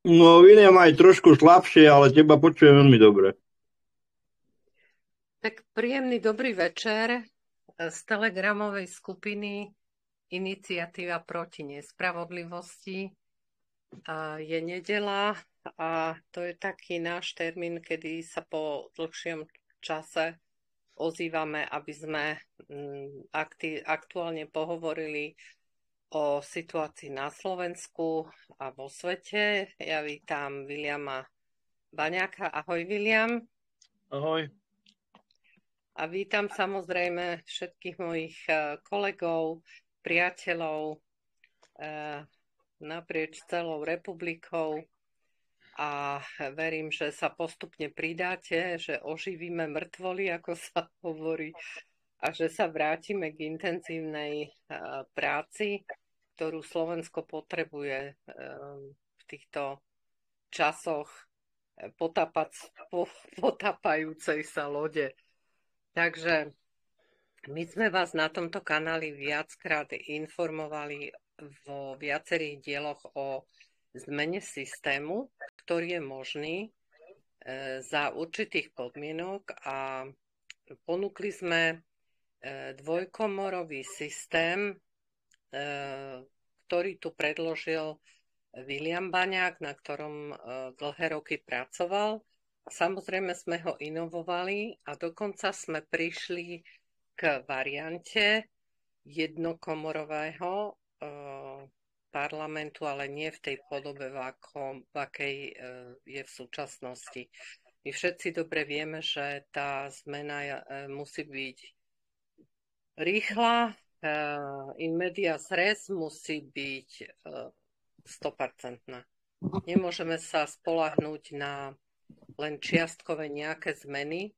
No, William aj trošku slabšie, ale teba počujem veľmi dobre. Tak príjemný dobrý večer z telegramovej skupiny Iniciatíva proti nespravodlivosti. Je nedeľa a to je taký náš termín, kedy sa po dlhšom čase ozývame, aby sme aktuálne pohovorili o situácii na Slovensku a vo svete. Ja vítam Viliama Baňáka. Ahoj, Viliam. Ahoj. A vítam samozrejme všetkých mojich kolegov, priateľov naprieč celou republikou a verím, že sa postupne pridáte, že oživíme mŕtvoly, ako sa hovorí, a že sa vrátime k intenzívnej práci, ktorú Slovensko potrebuje v týchto časoch potápajúcej sa lode. Takže my sme vás na tomto kanáli viackrát informovali vo viacerých dieloch o zmene systému, ktorý je možný za určitých podmienok, a ponúkli sme dvojkomorový systém, ktorý tu predložil Viliam Baňák, na ktorom dlhé roky pracoval. Samozrejme sme ho inovovali a dokonca sme prišli k variante jednokomorového parlamentu, ale nie v tej podobe, v akej je v súčasnosti. My všetci dobre vieme, že tá zmena musí byť rýchla, in medias res, musí byť 100%. Nemôžeme sa spoľahnúť na len čiastkové nejaké zmeny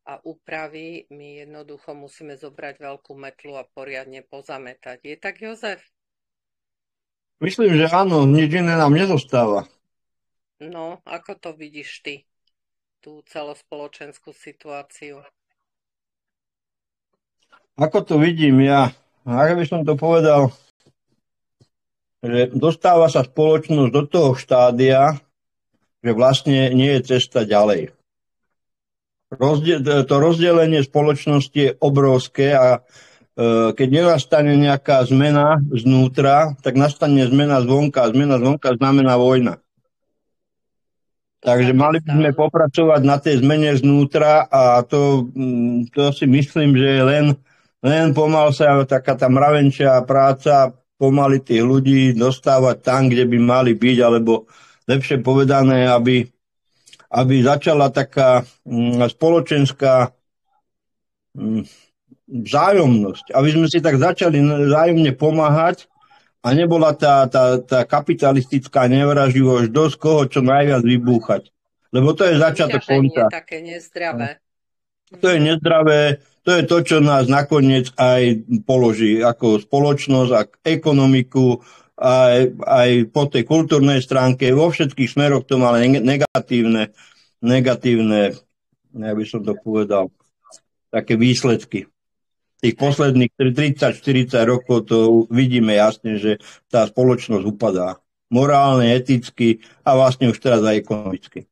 a úpravy. My jednoducho musíme zobrať veľkú metlu a poriadne pozametať. Je tak, Jozef? Myslím, že áno, nič iné nám nezostáva. No, ako to vidíš ty, tú celospoločenskú situáciu? Ako to vidím ja? Ak by som to povedal, že dostáva sa spoločnosť do toho štádia, že vlastne nie je cesta ďalej. To rozdelenie spoločnosti je obrovské a keď nenastane nejaká zmena znútra, tak nastane zmena zvonka. A zmena zvonka znamená vojna. Takže mali by sme popracovať na tej zmene znútra a to si myslím, že je len pomal sa taká tá mravenčia práca, pomaly tých ľudí dostávať tam, kde by mali byť, alebo lepšie povedané, aby začala taká spoločenská vzájomnosť. Aby sme si tak začali vzájomne pomáhať a nebola tá kapitalistická nevraživosť dosť koho čo najviac vybúchať. Lebo to je začiatok konca. Také nezdravé. To je nezdravé, to je to, čo nás nakoniec aj položí ako spoločnosť a ekonomiku, aj po tej kultúrnej stránke, vo všetkých smeroch to má negatívne, ja by som to povedal, také výsledky. Tých posledných 30-40 rokov to vidíme jasne, že tá spoločnosť upadá. Morálne, eticky a vlastne už teraz aj ekonomicky.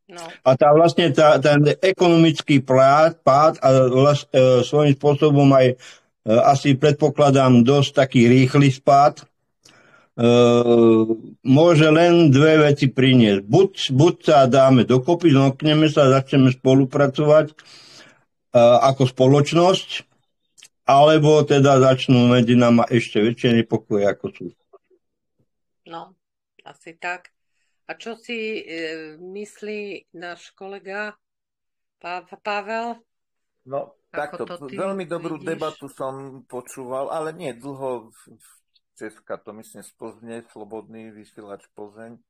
No. A ten ekonomický pád a svojím spôsobom aj asi predpokladám dosť taký rýchly spád, môže len dve veci priniesť. Buď sa dáme dokopy, zmokneme sa, začneme spolupracovať ako spoločnosť, alebo teda začnú medzi nami ešte väčšie nepokoje, ako sú. No, asi tak. A čo si myslí náš kolega Pavel? No, takto. Veľmi dobrú debatu som počúval, ale nie dlho. Česka, to myslím z Plzne, Slobodný vysielač Plzeň.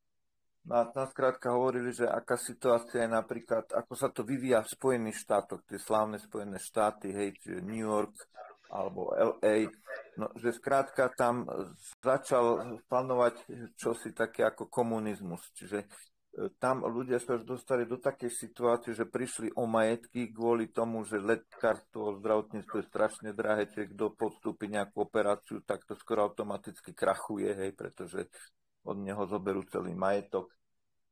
No a tam skrátka hovorili, že aká situácia je napríklad, ako sa to vyvíja v Spojených štátoch, tie slávne Spojené štáty, hej, New York alebo LA, no, že skrátka tam začal panovať čosi také ako komunizmus. Čiže tam ľudia sa už dostali do takej situácie, že prišli o majetky kvôli tomu, že lekárstvo, zdravotníctvo je strašne drahé, čiže kto podstúpi nejakú operáciu, tak to skoro automaticky krachuje, hej, pretože od neho zoberú celý majetok.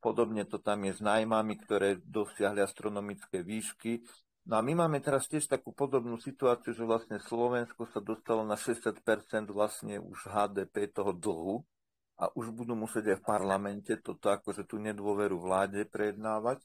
Podobne to tam je s nájmami, ktoré dosiahli astronomické výšky. No a my máme teraz tiež takú podobnú situáciu, že vlastne Slovensko sa dostalo na 60% vlastne už HDP toho dlhu a už budú musieť aj v parlamente toto akože tú nedôveru vláde prejednávať.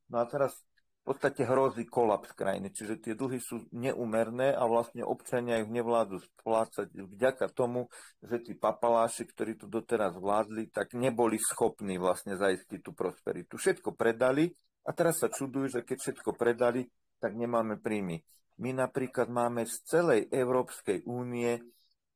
No a teraz v podstate hrozí kolaps krajiny, čiže tie dlhy sú neúmerné a vlastne občania ich nevládzu splácať vďaka tomu, že tí papaláši, ktorí tu doteraz vládli, tak neboli schopní vlastne zaistiť tú prosperitu. Všetko predali a teraz sa čudujú, že keď všetko predali, tak nemáme príjmy. My napríklad máme z celej Európskej únie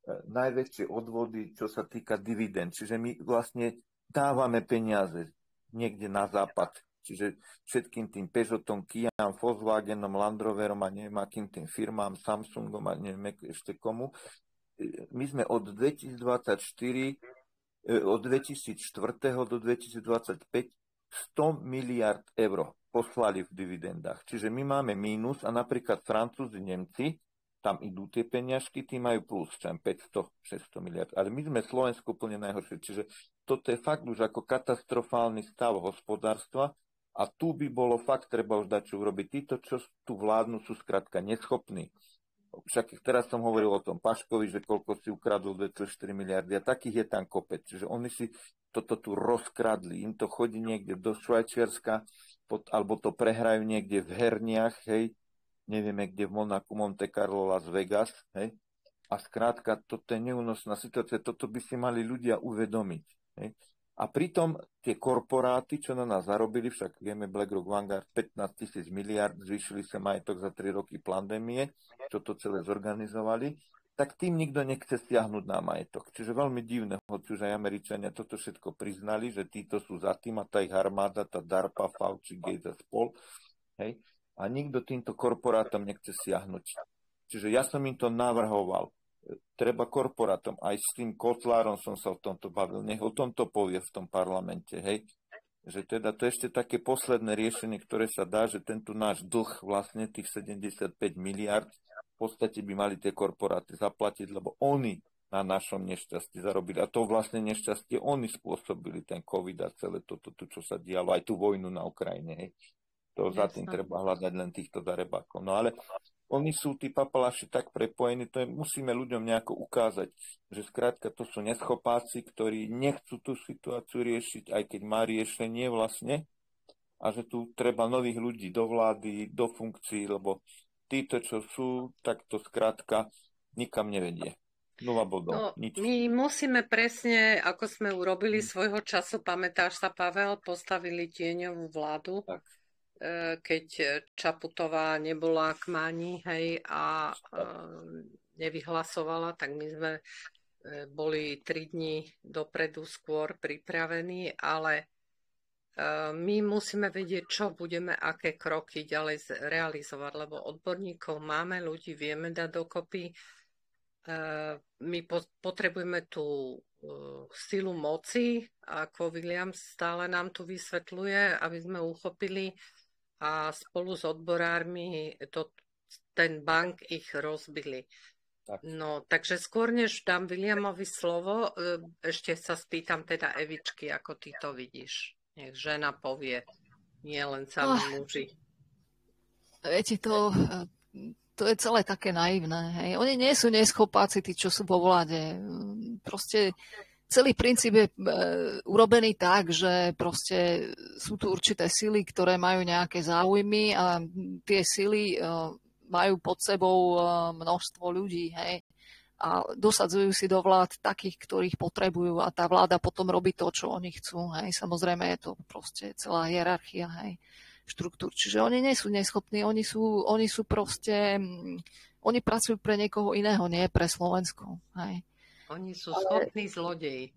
najväčšie odvody, čo sa týka dividend, čiže my vlastne dávame peniaze niekde na západ. Čiže všetkým tým Peugeotom, Kiam, Volkswagenom, Land Roverom a neviem akým tým firmám, Samsungom a neviem ešte komu. My sme od 2004 do 2025 100 miliard eur poslali v dividendách. Čiže my máme mínus a napríklad Francúzi, Nemci, tam idú tie peniažky, tí majú plus, 500-600 miliard. Ale my sme Slovensko úplne najhoršie. Čiže toto je fakt už ako katastrofálny stav hospodárstva. A tu by bolo fakt treba už dať čo urobiť. Títo, čo tu vládnu, sú skrátka neschopní. Však teraz som hovoril o tom Paškovi, že koľko si ukradol 2,4 miliardy a takých je tam kopec. Čiže oni si toto tu rozkradli. Im to chodí niekde do Švajčiarska, alebo to prehrajú niekde v herniach, hej. Nevieme, kde v Monaku, Monte Carlo, Las Vegas, hej. A skrátka, toto je neúnosná situácia. Toto by si mali ľudia uvedomiť, hej. A pritom tie korporáty, čo na nás zarobili, však vieme BlackRock, Vanguard, 15 000 miliard, zvýšili sa majetok za 3 roky pandémie, čo to celé zorganizovali, tak tým nikto nechce stiahnuť na majetok. Čiže veľmi divné, hoci už aj Američania toto všetko priznali, že títo sú za tým a tá ich armáda, tá DARPA, Fauci, Gates a spol. Hej? A nikto týmto korporátom nechce siahnuť. Čiže ja som im to navrhoval. Treba korporátom. Aj s tým Kotlárom som sa o tomto bavil. Nech o tomto povie v tom parlamente. Hej? Že teda to je ešte také posledné riešenie, ktoré sa dá, že tento náš dlh, vlastne tých 75 miliard, v podstate by mali tie korporáty zaplatiť, lebo oni na našom nešťastí zarobili. A to vlastne nešťastie oni spôsobili, ten COVID a celé toto, čo sa dialo, aj tú vojnu na Ukrajine. Hej? To za tým treba hľadať len týchto darebákov. No ale oni sú, tí papaláši, tak prepojení, to je, musíme ľuďom nejako ukázať, že skrátka to sú neschopáci, ktorí nechcú tú situáciu riešiť, aj keď má riešenie vlastne, a že tu treba nových ľudí do vlády, do funkcií, lebo títo, čo sú, tak to skrátka nikam nevedie. 0 bodov, No, nič. my musíme presne, ako sme urobili svojho času, pamätáš sa, Pavel, postavili tieňovú vládu, Tak. Keď Čaputová nebola k Máni, hej, a nevyhlasovala, tak my sme boli 3 dní dopredu skôr pripravení, ale my musíme vedieť, čo budeme, aké kroky ďalej realizovať, lebo odborníkov máme, ľudí vieme dať dokopy. My potrebujeme tú silu moci, ako William stále nám tu vysvetľuje, aby sme uchopili a spolu s odborármi ten bank ich rozbili. Tak. No, takže skôr než dám Williamovi slovo, ešte sa spýtam teda Evičky, ako ty to vidíš. Nech žena povie, nie len sami muži. Viete, to je celé také naivné. Hej. Oni nie sú neschopáci, tí, čo sú vo vláde. Proste celý princíp je urobený tak, že proste sú tu určité sily, ktoré majú nejaké záujmy a tie sily majú pod sebou množstvo ľudí, hej. A dosadzujú si do vlád takých, ktorých potrebujú a tá vláda potom robí to, čo oni chcú, hej. Samozrejme je to proste celá hierarchia, hej, štruktúr. Čiže oni nie sú neschopní, oni sú proste, oni pracujú pre niekoho iného, nie pre Slovensko, hej. Oni sú schopní zlodeji.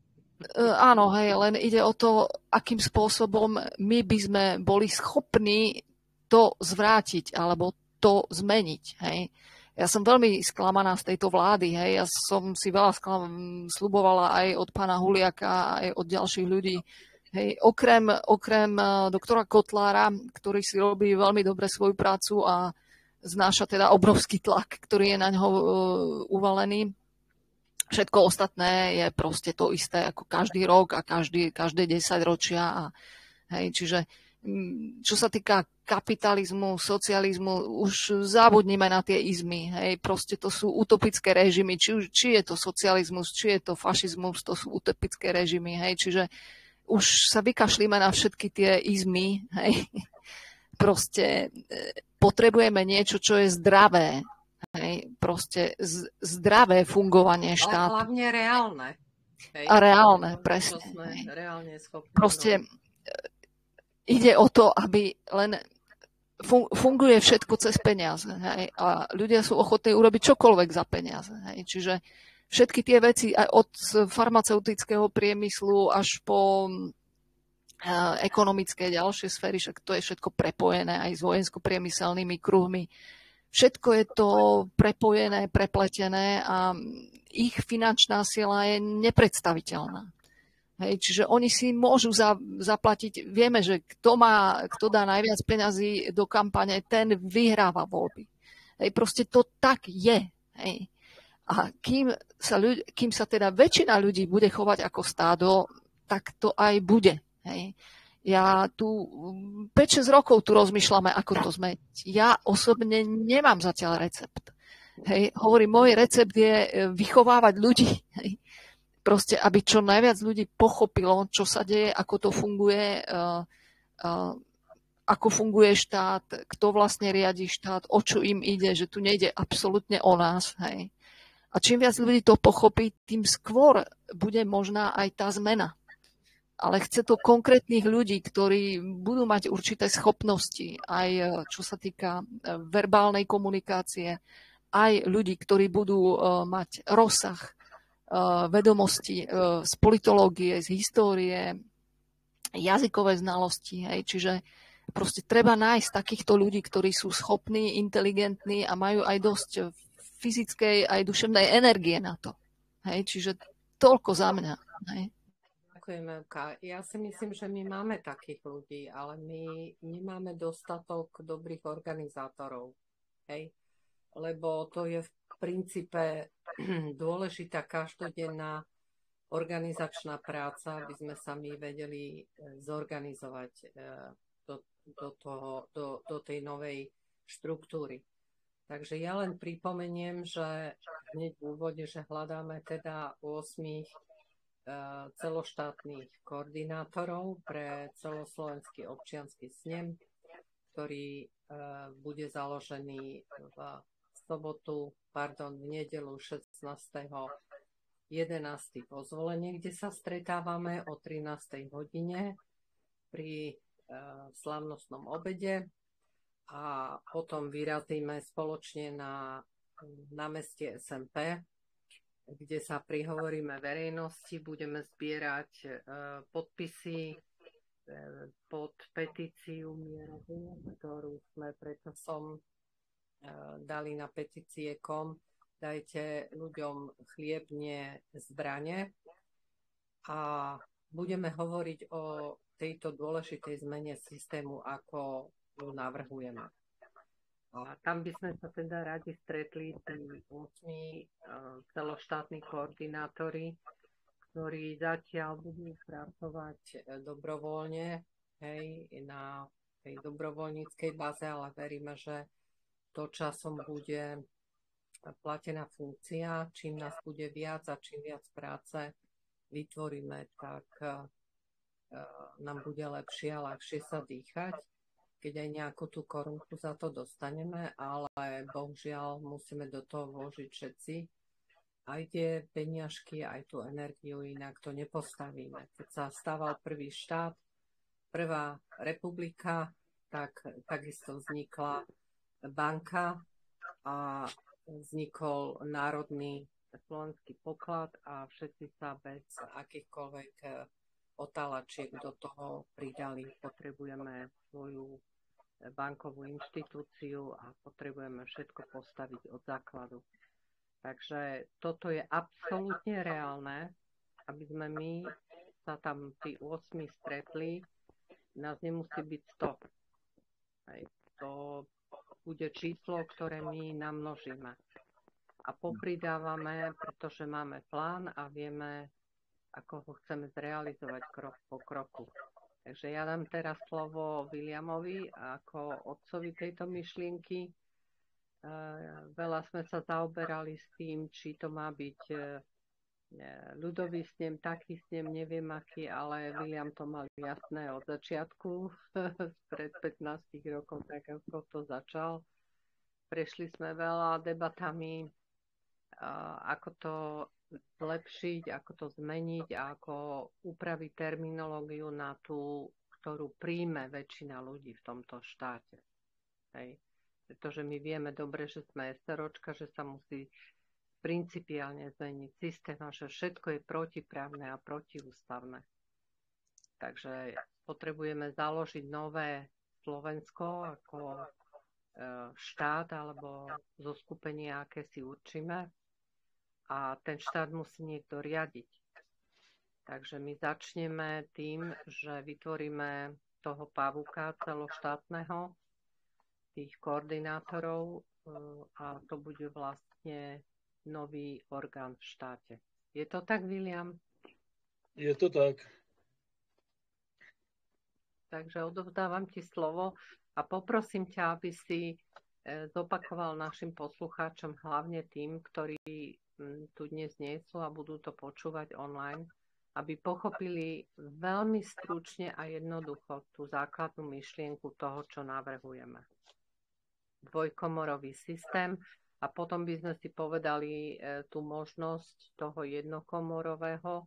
Áno, hej, len ide o to, akým spôsobom my by sme boli schopní to zvrátiť alebo to zmeniť, hej. Ja som veľmi sklamaná z tejto vlády, hej. Ja som si veľa sľubovala aj od pána Huliaka, aj od ďalších ľudí. Hej. Okrem doktora Kotlára, ktorý si robí veľmi dobre svoju prácu a znáša teda obrovský tlak, ktorý je na ňo uvalený. Všetko ostatné je proste to isté ako každý rok a každé 10 ročia. Hej, čiže čo sa týka kapitalizmu, socializmu, už zabudnime na tie izmy. Hej, proste to sú utopické režimy. Či je to socializmus, či je to fašizmus, to sú utopické režimy. Hej, čiže už sa vykašlíme na všetky tie izmy. Hej. Proste potrebujeme niečo, čo je zdravé. Hej, proste zdravé fungovanie štátu. Ale hlavne reálne. Hej. A reálne, presne. Reálne schopné. Proste ide o to, aby len funguje všetko cez peniaze. Hej, a ľudia sú ochotní urobiť čokoľvek za peniaze. Hej. Čiže všetky tie veci aj od farmaceutického priemyslu až po ekonomické ďalšie sféry, však to je všetko prepojené aj s vojensko-priemyselnými kruhmi. Všetko je to prepojené, prepletené a ich finančná sila je nepredstaviteľná. Hej, čiže oni si môžu zaplatiť, vieme, že kto dá najviac peňazí do kampane, ten vyhráva voľby. Hej, proste to tak je. Hej. A kým sa teda väčšina ľudí bude chovať ako stádo, tak to aj bude. Hej. Ja tu 5-6 rokov tu rozmýšľame, ako to zmeniť. Ja osobne nemám zatiaľ recept. Hej. Hovorím, môj recept je vychovávať ľudí. Hej. Proste, aby čo najviac ľudí pochopilo, čo sa deje, ako to funguje, ako funguje štát, kto vlastne riadi štát, o čo im ide, že tu nejde absolútne o nás. Hej. A čím viac ľudí to pochopí, tým skôr bude možná aj tá zmena. Ale chce to konkrétnych ľudí, ktorí budú mať určité schopnosti, aj čo sa týka verbálnej komunikácie, aj ľudí, ktorí budú mať rozsah vedomosti z politológie, z histórie, jazykové znalosti. Hej. Čiže proste treba nájsť takýchto ľudí, ktorí sú schopní, inteligentní a majú aj dosť fyzickej aj duševnej energie na to. Hej. Čiže toľko za mňa. Hej. Ďakujem, Evka. Ja si myslím, že my máme takých ľudí, ale my nemáme dostatok dobrých organizátorov. Hej? Lebo to je v princípe dôležitá každodenná organizačná práca, aby sme sa my vedeli zorganizovať do tej novej štruktúry. Takže ja len pripomeniem, že hneď v úvode, že hľadáme teda 8 celoštátnych koordinátorov pre celoslovenský občiansky snem, ktorý bude založený v nedelu 16.11. po zvolení, kde sa stretávame o 13. hodine pri slávnostnom obede a potom vyrazíme spoločne na námestie SMP, kde sa prihovoríme verejnosti, budeme zbierať podpisy pod petíciu mierovú, ktorú sme predčasom dali na petície.com. Dajte ľuďom chlieb, nie zbrane. A budeme hovoriť o tejto dôležitej zmene systému, ako ju navrhujeme. A tam by sme sa teda radi stretli tí 8 celoštátni koordinátori, ktorí zatiaľ budú pracovať dobrovoľne, hej, na tej dobrovoľníckej báze, ale veríme, že to časom bude platená funkcia. Čím nás bude viac a čím viac práce vytvoríme, tak nám bude lepšie a ľahšie sa dýchať, keď aj nejakú tú korunku za to dostaneme, ale bohužiaľ musíme do toho vložiť všetci aj tie peniažky, aj tú energiu, inak to nepostavíme. Keď sa stával prvý štát, prvá republika, tak takisto vznikla banka a vznikol národný slovenský poklad a všetci sa bez akýchkoľvek otálačiek do toho pridali. Potrebujeme svoju bankovú inštitúciu a potrebujeme všetko postaviť od základu. Takže toto je absolútne reálne, aby sme my sa tam tí 8 stretli. Nás nemusí byť 100. To bude číslo, ktoré my namnožíme. a popridávame, pretože máme plán a vieme, ako ho chceme zrealizovať krok po kroku. Takže ja dám teraz slovo Williamovi ako otcovi tejto myšlienky. Veľa sme sa zaoberali s tým, či to má byť ľudový snem, taký snem, neviem aký, ale William to mal jasné od začiatku, pred 15 rokov, tak ako to začal. Prešli sme veľa debatami, ako to zlepšiť, ako to zmeniť a ako upraviť terminológiu na tú, ktorú príjme väčšina ľudí v tomto štáte. Hej. Pretože my vieme dobre, že sme SROčka, že sa musí principiálne zmeniť systém a že všetko je protiprávne a protiústavné. Takže potrebujeme založiť nové Slovensko ako štát alebo zoskupenie, aké si určíme. A ten štát musí niekto riadiť. Takže my začneme tým, že vytvoríme toho pavúka celoštátneho, tých koordinátorov a to bude vlastne nový orgán v štáte. Je to tak, William? Je to tak. Takže odovzdávam ti slovo a poprosím ťa, aby si zopakoval našim poslucháčom, hlavne tým, ktorí tu dnes nie sú a budú to počúvať online, aby pochopili veľmi stručne a jednoducho tú základnú myšlienku toho, čo navrhujeme. Dvojkomorový systém a potom by sme si povedali tú možnosť toho jednokomorového,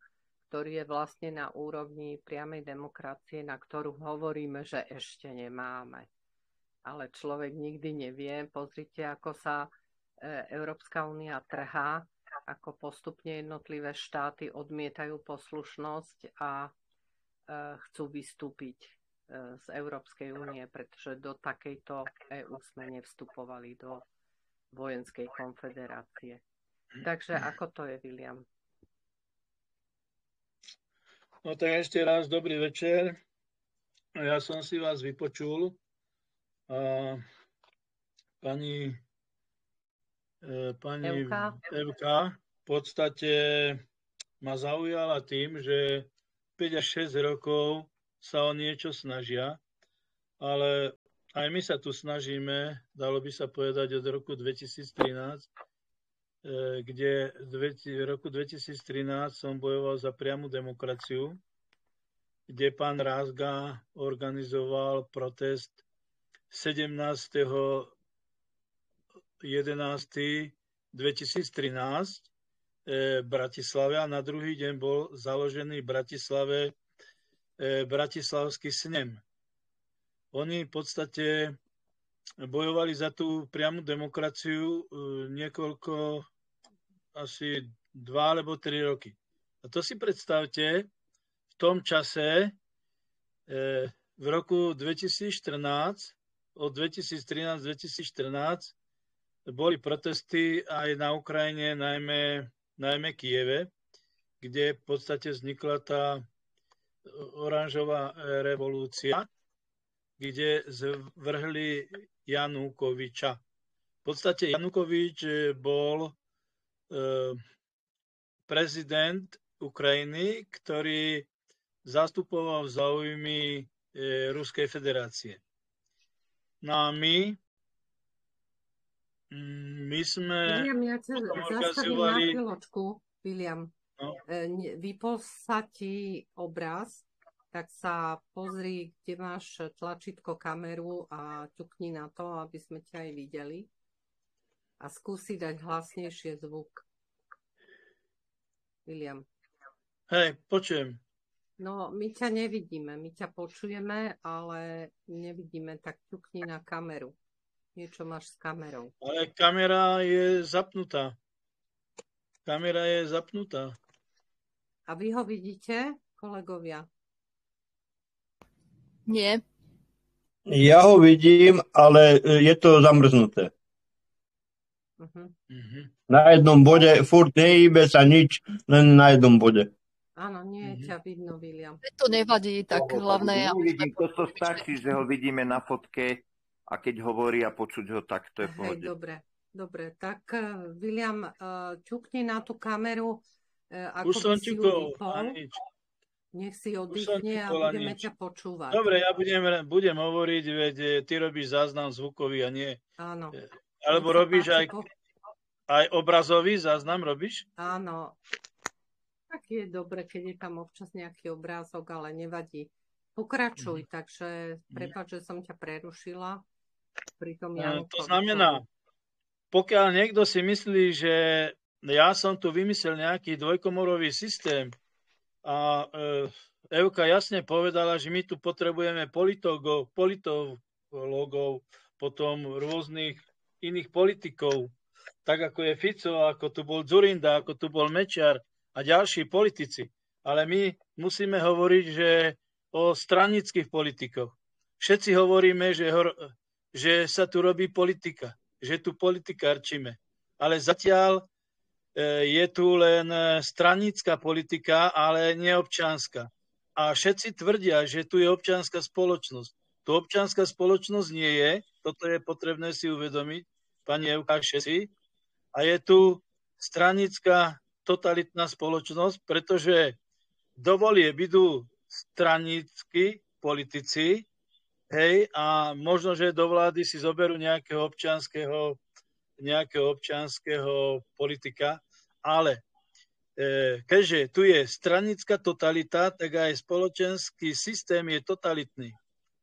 ktorý je vlastne na úrovni priamej demokracie, na ktorú hovoríme, že ešte nemáme. Ale človek nikdy nevie. Pozrite, ako sa Európska únia trhá, ako postupne jednotlivé štáty odmietajú poslušnosť a chcú vystúpiť z Európskej únie, pretože do takejto EÚ sme nevstupovali do vojenskej konfederácie. Takže ako to je, William? No tak ešte raz dobrý večer. Ja som si vás vypočul. A pani Evka v podstate ma zaujala tým, že 5 až 6 rokov sa o niečo snažia, ale aj my sa tu snažíme, dalo by sa povedať od roku 2013, kde v roku 2013 som bojoval za priamu demokraciu, kde pán Rázga organizoval protest 17.11.2013 v Bratislave a na druhý deň bol založený v Bratislave Bratislavský snem. Oni v podstate bojovali za tú priamu demokraciu niekoľko, asi 2 alebo 3 roky. A to si predstavte, v tom čase v roku 2014, od 2013-2014 boli protesty aj na Ukrajine, najmä Kieve, kde v podstate vznikla tá oranžová revolúcia, kde zvrhli Janukoviča. V podstate Janukovič bol prezident Ukrajiny, ktorý zastupoval záujmy Ruskej federácie. No a my sme... William, ja sa zastavím na chvíľočku. William, no? Vypol sa ti obraz, tak sa pozri, kde máš tlačítko kameru a ťukni na to, aby sme ťa aj videli. A skúsi dať hlasnejšie zvuk. William. Hej, počujem. No, my ťa nevidíme, my ťa počujeme, ale nevidíme, tak ťukni na kameru. Niečo máš s kamerou. Ale kamera je zapnutá. A vy ho vidíte, kolegovia? Nie. Ja ho vidím, ale je to zamrznuté. Na jednom bode, furt nehybe sa nič, len na jednom bode. Áno, nie je ťa vidno, William. To nevadí, tak hlavné... To stačí, že ho vidíme na fotke a keď hovorí a počuť ho, tak to je v pohode. Dobre. Dobre, tak William, ťukni na tú kameru, ako Už som by si ju ťukol, vypol. Nech si oddychne a budeme ťa počúvať. Dobre, ja budem hovoriť, veď ty robíš záznam zvukový a nie. Áno. Alebo robíš aj obrazový záznam, robíš? Áno. Tak je dobre, keď je tam občas nejaký obrázok, ale nevadí. Pokračuj, takže prepáč, že som ťa prerušila. To znamená, pokiaľ niekto si myslí, že ja som tu vymyslel nejaký dvojkomorový systém a Evka jasne povedala, že my tu potrebujeme politológov, potom rôznych iných politikov, tak ako je Fico, ako tu bol Dzurinda, ako tu bol Mečiar a ďalší politici. Ale my musíme hovoriť, že o stranických politikoch. Všetci hovoríme, že sa tu robí politika, že tu politikárčime. Ale zatiaľ je tu len stranická politika, ale neobčianska. A všetci tvrdia, že tu je občianska spoločnosť. Tu občianska spoločnosť nie je, toto je potrebné si uvedomiť, pani Evka, všetci. A je tu stranická totalitná spoločnosť, pretože do volieb idú stranickí politici, hej, a možno, že do vlády si zoberú nejakého občianskeho politika, ale keďže tu je stranická totalita, tak aj spoločenský systém je totalitný.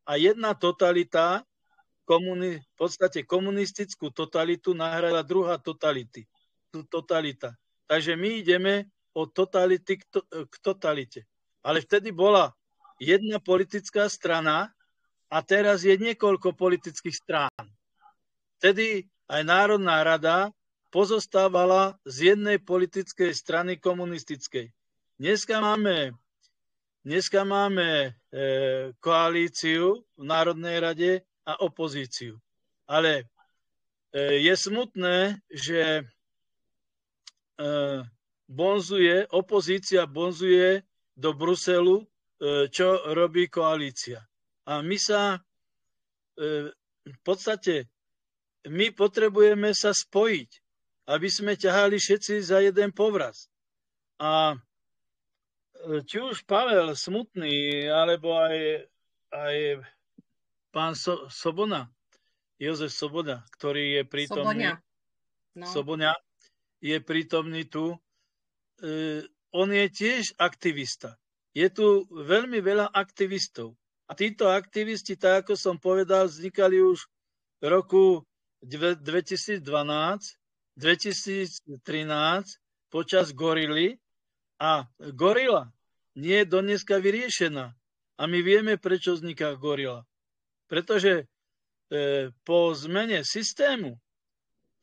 A jedna totalita, v podstate komunistickú totalitu nahradila druhá totalita. Takže my ideme od totality k totalite. Ale vtedy bola jedna politická strana a teraz je niekoľko politických strán. Vtedy aj Národná rada pozostávala z jednej politickej strany komunistickej. Dneska máme koalíciu v Národnej rade a opozíciu. Ale je smutné, že opozícia bonzuje do Bruselu, čo robí koalícia. A my sa v podstate my potrebujeme sa spojiť, aby sme ťahali všetci za jeden povraz. A či už Pavel Smutný, alebo aj pán Jozef Soboda, ktorý je prítomný, Soboňa je prítomný tu, on je tiež aktivista. Je tu veľmi veľa aktivistov. A títo aktivisti, tak ako som povedal, vznikali už v roku 2012, 2013 počas gorily. A gorila nie je dodneska vyriešená. A my vieme, prečo vzniká gorila. Pretože po zmene systému,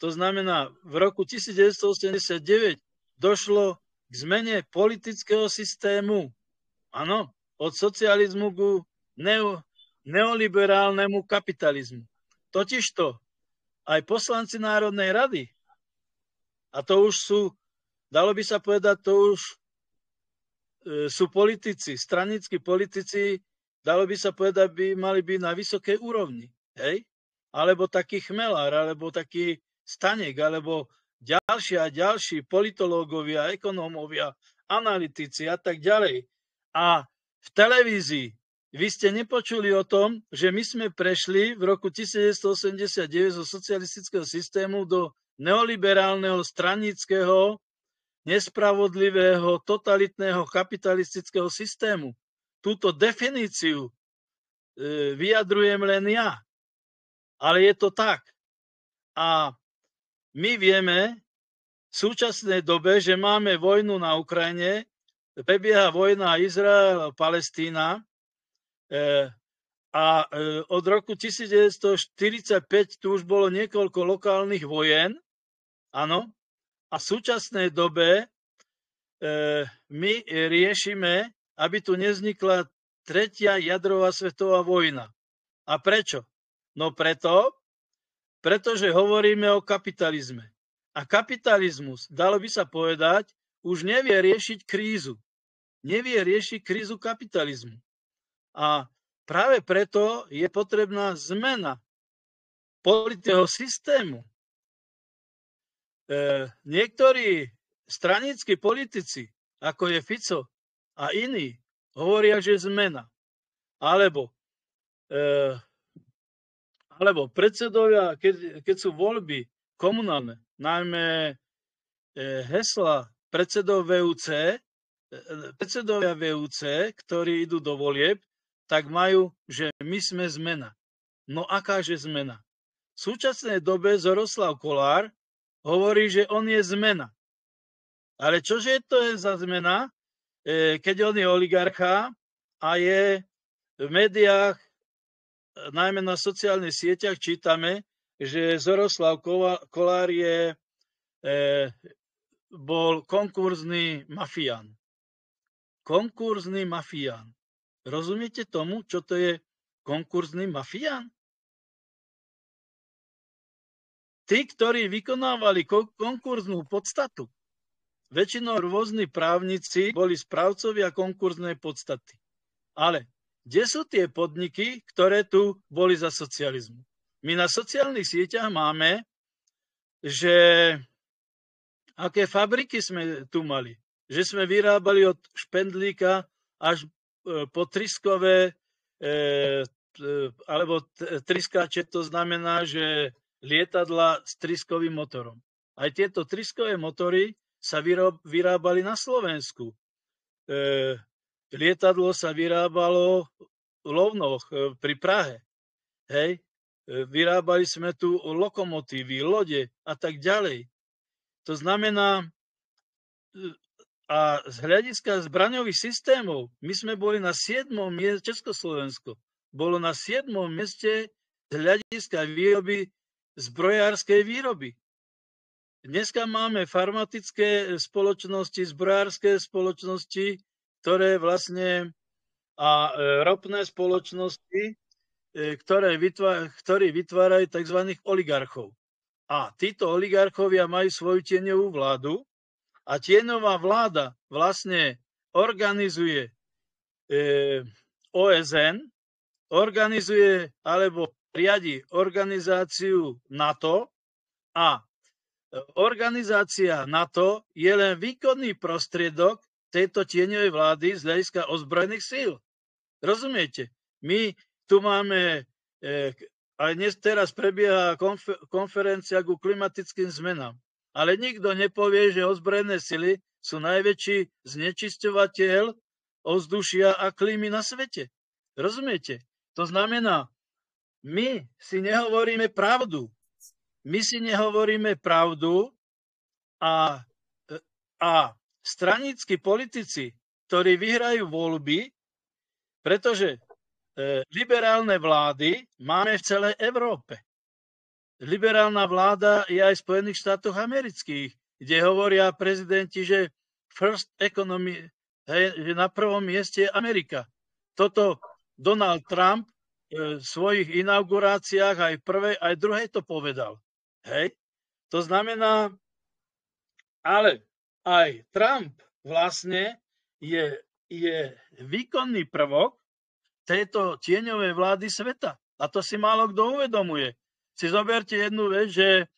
to znamená v roku 1989, došlo k zmene politického systému. Áno, od socializmu ku neoliberálnemu kapitalizmu. Totižto aj poslanci Národnej rady, a to už sú, dalo by sa povedať, to už sú politici, stranickí politici, dalo by sa povedať, by mali byť na vysokej úrovni. Hej? Alebo taký Chmelár, alebo taký Stanek, alebo ďalší politológovia, ekonómovia, analytici a tak ďalej. A v televízii vy ste nepočuli o tom, že my sme prešli v roku 1989 zo socialistického systému do neoliberálneho, stranického, nespravodlivého, totalitného kapitalistického systému. Túto definíciu vyjadrujem len ja. Ale je to tak. A my vieme v súčasnej dobe, že máme vojnu na Ukrajine, prebieha vojna Izrael-Palestína a od roku 1945 tu už bolo niekoľko lokálnych vojen, áno, a v súčasnej dobe my riešime, aby tu nevznikla tretia jadrová svetová vojna. A prečo? No pretože hovoríme o kapitalizme. A kapitalizmus, dalo by sa povedať, už nevie riešiť krízu. Nevie riešiť krízu kapitalizmu. A práve preto je potrebná zmena politického systému. niektorí stranícki politici, ako je Fico a iní, hovoria, že zmena. Alebo predsedovia, keď sú voľby komunálne, najmä hesla predsedovia VUC, ktorí idú do volieb, tak majú, že my sme zmena. No akáže zmena? V súčasnej dobe Zoroslav Kolár hovorí, že on je zmena. Ale čože to je za zmena, keď on je oligarcha a je v médiách, najmä na sociálnych sieťach čítame, že Zoroslav Kolár bol konkurzný mafián. Konkurzný mafián. Rozumiete tomu, čo to je konkurzný mafián? Tí, ktorí vykonávali konkurznú podstatu, väčšinou rôzni právnici boli správcovia konkurznej podstaty. Ale kde sú tie podniky, ktoré tu boli za socializmu? My na sociálnych sieťach máme, že aké fabriky sme tu mali. Že sme vyrábali od špendlíka až po triskové, alebo triskáče, to znamená, že lietadla s triskovým motorom. Aj tieto triskové motory sa vyrábali na Slovensku. Lietadlo sa vyrábalo v Lovnoch pri Prahe. Hej. Vyrábali sme tu lokomotívy, lode a tak ďalej. To znamená, a z hľadiska zbraňových systémov, my sme boli na 7. mieste, Československo bolo na 7. mieste z hľadiska výroby zbrojárskej výroby. Dneska máme farmaceutické spoločnosti, zbrojárske spoločnosti, ktoré vlastne a ropné spoločnosti, ktorí vytvárajú tzv. Oligarchov. A títo oligarchovia majú svoju tieňovú vládu a tieňová vláda vlastne organizuje OSN, organizuje alebo riadi organizáciu NATO a organizácia NATO je len výkonný prostriedok tejto tieňovej vlády z hľadiska ozbrojených síl. Rozumiete? My tu máme, aj dnes teraz prebieha konferencia ku klimatickým zmenám, ale nikto nepovie, že ozbrojené sily sú najväčší znečisťovateľ ovzdušia a klímy na svete. Rozumiete? To znamená, my si nehovoríme pravdu. My si nehovoríme pravdu a stranícki politici, ktorí vyhrajú voľby, pretože liberálne vlády máme v celej Európe. Liberálna vláda je aj v Spojených štátoch amerických, kde hovoria prezidenti, že first economy, že na prvom mieste je Amerika. Toto Donald Trump v svojich inauguráciách aj prvej, aj druhej to povedal. Hej? To znamená, ale aj Trump vlastne je výkonný prvok tejto tieňovej vlády sveta. A to si málo kto uvedomuje. Si zoberte jednu vec, že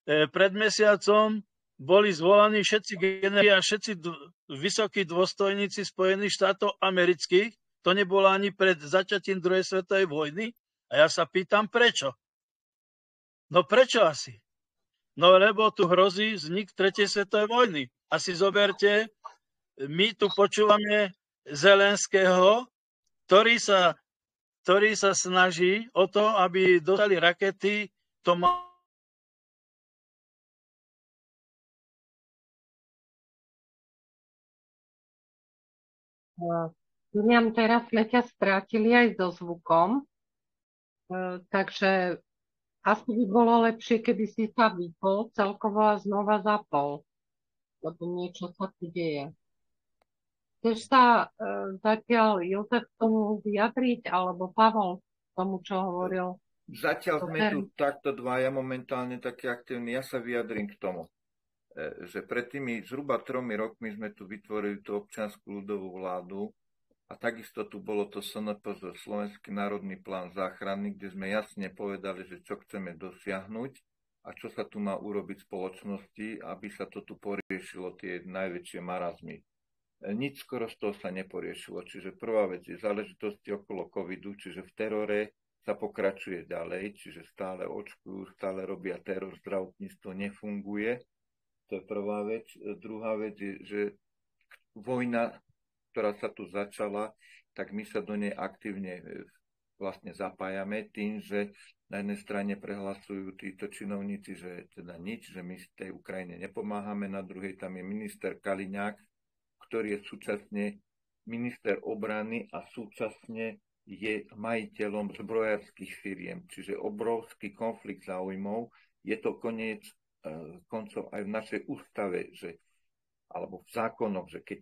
pred mesiacom boli zvolaní všetci generáli a všetci vysokí dôstojníci Spojených štátov amerických. To nebolo ani pred začatím druhej svetovej vojny. A ja sa pýtam, prečo? No prečo asi? No lebo tu hrozí vznik tretej svetovej vojny. A si zoberte, my tu počúvame Zelenského, ktorý sa snaží o to, aby dostali rakety, to má... William, teraz sme ťa strátili aj so zvukom, takže asi by bolo lepšie, keby si sa vypol celkovo a znova zapol, lebo niečo sa tu deje. Chceš sa zatiaľ, Jozef, k tomu vyjadriť, alebo Pavol k tomu, čo hovoril? Zatiaľ sme tu takto dvaja momentálne takí aktívni. Ja sa vyjadrím k tomu, že pred tými zhruba 3 rokmi sme tu vytvorili tú občiansku ľudovú vládu a takisto tu bolo to SNPZ, Slovenský národný plán záchrany, kde sme jasne povedali, že čo chceme dosiahnuť a čo sa tu má urobiť v spoločnosti, aby sa to tu poriešilo, tie najväčšie marazmy. Nič skoro z toho sa neporiešilo. Čiže prvá vec je záležitosti okolo covidu, čiže v terore sa pokračuje ďalej, čiže stále očkujú, stále robia teror, zdravotníctvo nefunguje. To je prvá vec. Druhá vec je, že vojna, ktorá sa tu začala, tak my sa do nej aktívne vlastne zapájame tým, že na jednej strane prehlasujú títo činovníci, že teda nič, že my tej Ukrajine nepomáhame, na druhej tam je minister Kaliňák, ktorý je súčasne minister obrany a súčasne je majiteľom zbrojárskych firiem. Čiže obrovský konflikt záujmov. Je to koniec koncov aj v našej ústave, že, alebo v zákonoch, že keď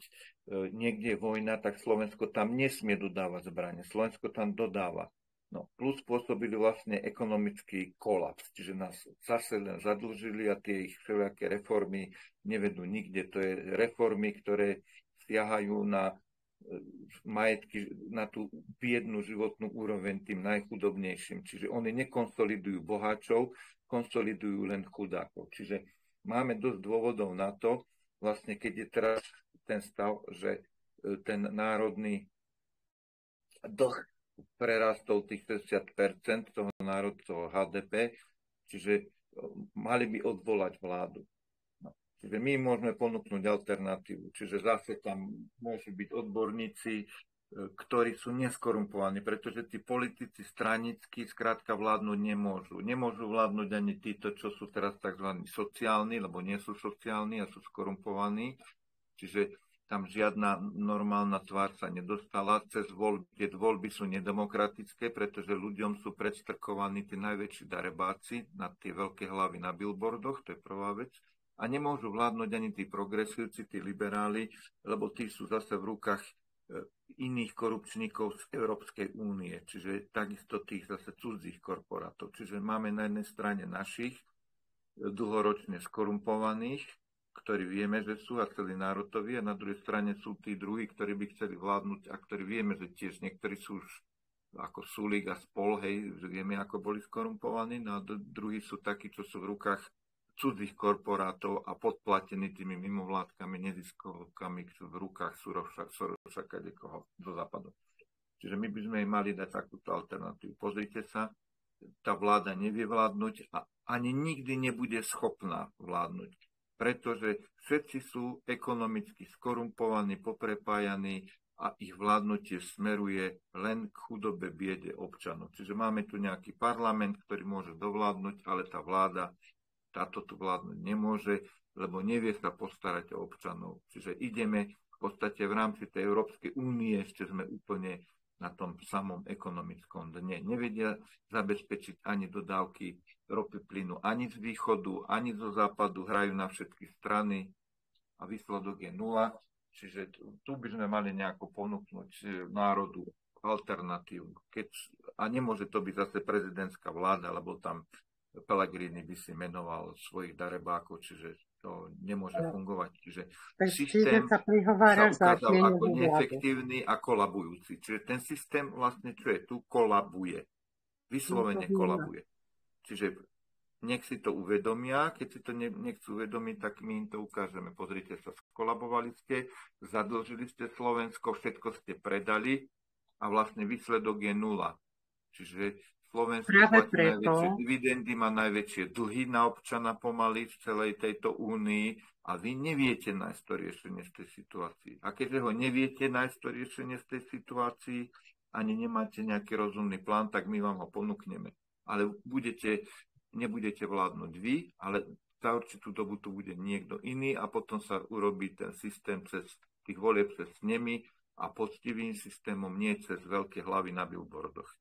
niekde je vojna, tak Slovensko tam nesmie dodávať zbrane. Slovensko tam dodáva. No, plus spôsobili vlastne ekonomický kolaps, čiže nás zase len zadlžili a tie ich všelijaké reformy nevedú nikde. To je reformy, ktoré siahajú na majetky, na tú biednú životnú úroveň tým najchudobnejším. Čiže oni nekonsolidujú boháčov, konsolidujú len chudákov. Čiže máme dosť dôvodov na to, vlastne keď je teraz ten stav, že ten národný dlh prerastol tých 60% toho národného HDP, čiže mali by odvolať vládu. No. Čiže my môžeme ponúknuť alternatívu, čiže zase tam môžu byť odborníci, ktorí sú neskorumpovaní, pretože tí politici stranickí skrátka vládnuť nemôžu. Nemôžu vládnuť ani títo, čo sú teraz tzv. Sociálni, lebo nie sú sociálni a sú skorumpovaní. Čiže tam žiadna normálna tvár sa nedostala. Cez voľby, tie voľby sú nedemokratické, pretože ľuďom sú predstrkovaní tie najväčší darebáci na tie veľké hlavy na billboardoch, to je prvá vec. A nemôžu vládnuť ani tí progresívci, tí liberáli, lebo tí sú zase v rukách iných korupčníkov z Európskej únie, čiže takisto tých zase cudzích korporátov. Čiže máme na jednej strane našich dlhoročne skorumpovaných, ktorí vieme, že sú a chceli národovi, a na druhej strane sú tí druhí, ktorí by chceli vládnuť a ktorí vieme, že tiež niektorí sú už ako Sulík a spol, hej, že vieme, ako boli skorumpovaní, no a druhí sú takí, čo sú v rukách cudzích korporátov a podplatení tými mimovládkami, neziskovkami, čo v rukách Soroša kadekoho do západu. Čiže my by sme im mali dať takúto alternatívu. Pozrite sa, tá vláda nevie vládnuť a ani nikdy nebude schopná vládnuť, pretože všetci sú ekonomicky skorumpovaní, poprepájaní a ich vládnutie smeruje len k chudobe, biede občanov. Čiže máme tu nejaký parlament, ktorý môže dovládnuť, ale tá vláda táto tu vládnuť nemôže, lebo nevie sa postarať o občanov. Čiže ideme v podstate v rámci tej Európskej únie, ešte sme úplne na tom samom ekonomickom dne. Nevedia zabezpečiť ani dodávky ropy, plynu, ani z východu, ani zo západu, hrajú na všetky strany a výsledok je nula. Čiže tu by sme mali nejako ponúknuť národu alternatívu. A nemôže to byť zase prezidentská vláda, lebo tam Pellegrini by si menoval svojich darebákov, čiže to nemôže fungovať. Čiže systém sa ukázal ako neefektívny a kolabujúci. Čiže ten systém vlastne, čo je tu, kolabuje. Vyslovene kolabuje. Čiže nech si to uvedomia, keď si to nechcú uvedomiť, tak my im to ukážeme. Pozrite sa, skolabovali ste, zadlžili ste Slovensko, všetko ste predali a vlastne výsledok je nula. Čiže Slovensko platí najväčšie dividendy, má najväčšie dlhy na občana pomaly v celej tejto únii a vy neviete nájsť to riešenie z tej situácii. A keďže ho neviete nájsť to riešenie z tej situácii, ani nemáte nejaký rozumný plán, tak my vám ho ponúkneme. Ale nebudete vládnuť vy, ale za určitú dobu tu bude niekto iný a potom sa urobí ten systém cez tých volieb cez nimi a poctivým systémom, nie cez veľké hlavy na billboardoch.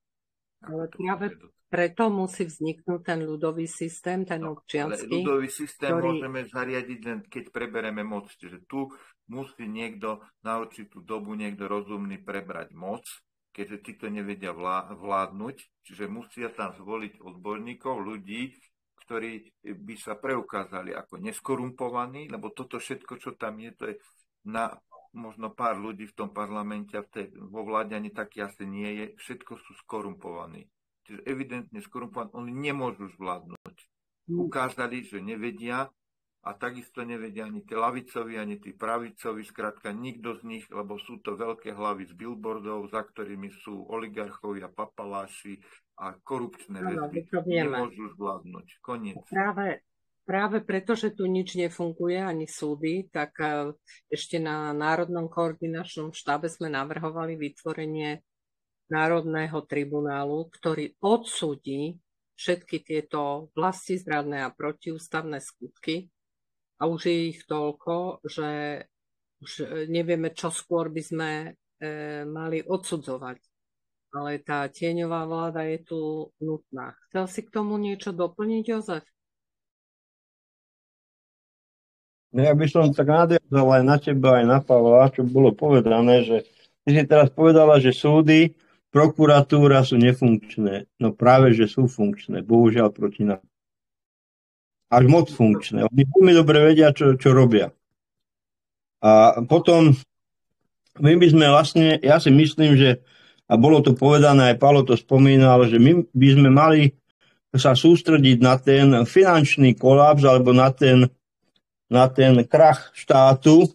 Ale práve preto musí vzniknúť ten ľudový systém, ten občiansky. Ale ľudový systém môžeme zariadiť len keď prebereme moc. Čiže tu musí niekto na určitú dobu, niekto rozumný prebrať moc, keďže títo nevedia vládnuť. Čiže musia tam zvoliť odborníkov, ľudí, ktorí by sa preukázali ako neskorumpovaní, lebo toto všetko, čo tam je, to je na možno pár ľudí v tom parlamente a vo vláde ani taký asi nie je. Všetko sú skorumpovaní. Čiže evidentne skorumpovaní, oni nemôžu zvládnuť. ukázali, že nevedia a takisto nevedia ani tí lavicovi, ani tí pravicovi, skrátka nikto z nich, lebo sú to veľké hlavy z billboardov, za ktorými sú oligarchovia, papaláši a korupčné väzby. Nemôžu zvládnuť. Koniec. Práve preto, že tu nič nefunguje, ani súdy, tak ešte na Národnom koordinačnom štábe sme navrhovali vytvorenie Národného tribunálu, ktorý odsúdi všetky tieto vlastizradné a protiústavné skutky. A už je ich toľko, že už nevieme, čo skôr by sme mali odsudzovať. Ale tá tieňová vláda je tu nutná. Chcel si k tomu niečo doplniť, Jozef? No ja by som tak nadviazal aj na teba, aj na Pavla, čo bolo povedané, že ty si teraz povedala, že súdy, prokuratúra sú nefunkčné. No práve, že sú funkčné. Bohužiaľ proti nám. Až moc funkčné. Oni veľmi dobre vedia, čo robia. A potom my by sme vlastne, ja si myslím, že, a bolo to povedané, aj Paolo to spomínal, že my by sme mali sa sústrediť na ten finančný kolaps alebo na ten krach štátu,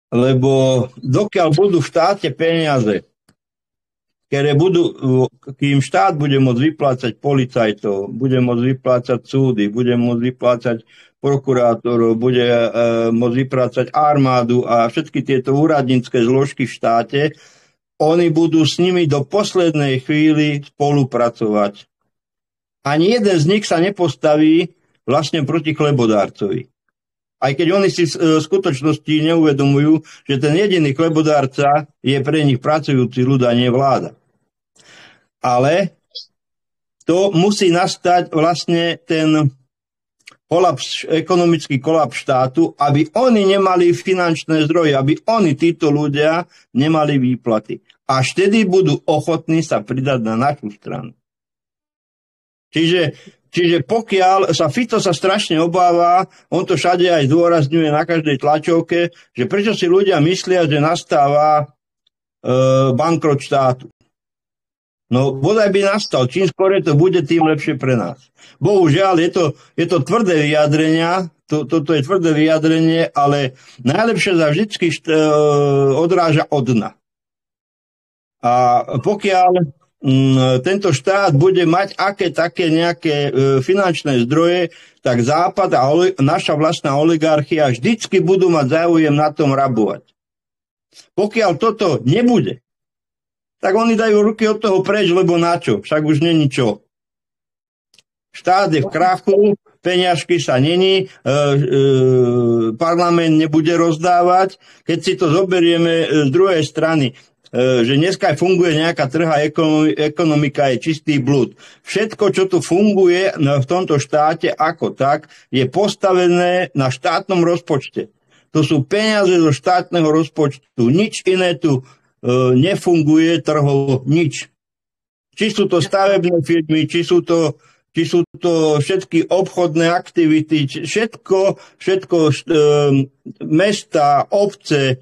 lebo dokiaľ budú v štáte peniaze, ktoré kým štát bude môcť vyplácať policajtov, bude môcť vyplácať súdy, bude môcť vyplácať prokurátorov, bude môcť vyplácať armádu a všetky tieto úradnícke zložky v štáte, oni budú s nimi do poslednej chvíli spolupracovať. Ani jeden z nich sa nepostaví vlastne proti chlebodárcovi. Aj keď oni si v skutočnosti neuvedomujú, že ten jediný chlebodárca je pre nich pracujúci ľud a nie vláda. Ale to musí nastať vlastne ten ekonomický kolaps štátu, aby oni nemali finančné zdroje, aby oni, títo ľudia, nemali výplaty. Až vtedy budú ochotní sa pridať na našu stranu. Čiže pokiaľ Fico sa strašne obáva, on to všade aj zdôrazňuje na každej tlačovke, že prečo si ľudia myslia, že nastáva bankrot štátu. No bodaj by nastal, čím skôr to bude, tým lepšie pre nás. Bohužiaľ, je to tvrdé vyjadrenia, toto je tvrdé vyjadrenie, ale najlepšie sa vždycky odráža od dna. A pokiaľ tento štát bude mať také nejaké finančné zdroje, tak Západ a naša vlastná oligarchia vždycky budú mať záujem na tom rabovať. Pokiaľ toto nebude, tak oni dajú ruky od toho preč, lebo na čo? Však už není čo. Štát je v krachu, peňažky sa není, parlament nebude rozdávať. Keď si to zoberieme z druhej strany, že dneska funguje nejaká trhá ekonomika, je čistý blud. Všetko, čo tu funguje v tomto štáte ako tak, je postavené na štátnom rozpočte. To sú peniaze zo štátneho rozpočtu. Nič iné tu nefunguje trhovo, nič. Či sú to stavebné firmy, či sú to všetky obchodné aktivity, všetko mesta, obce,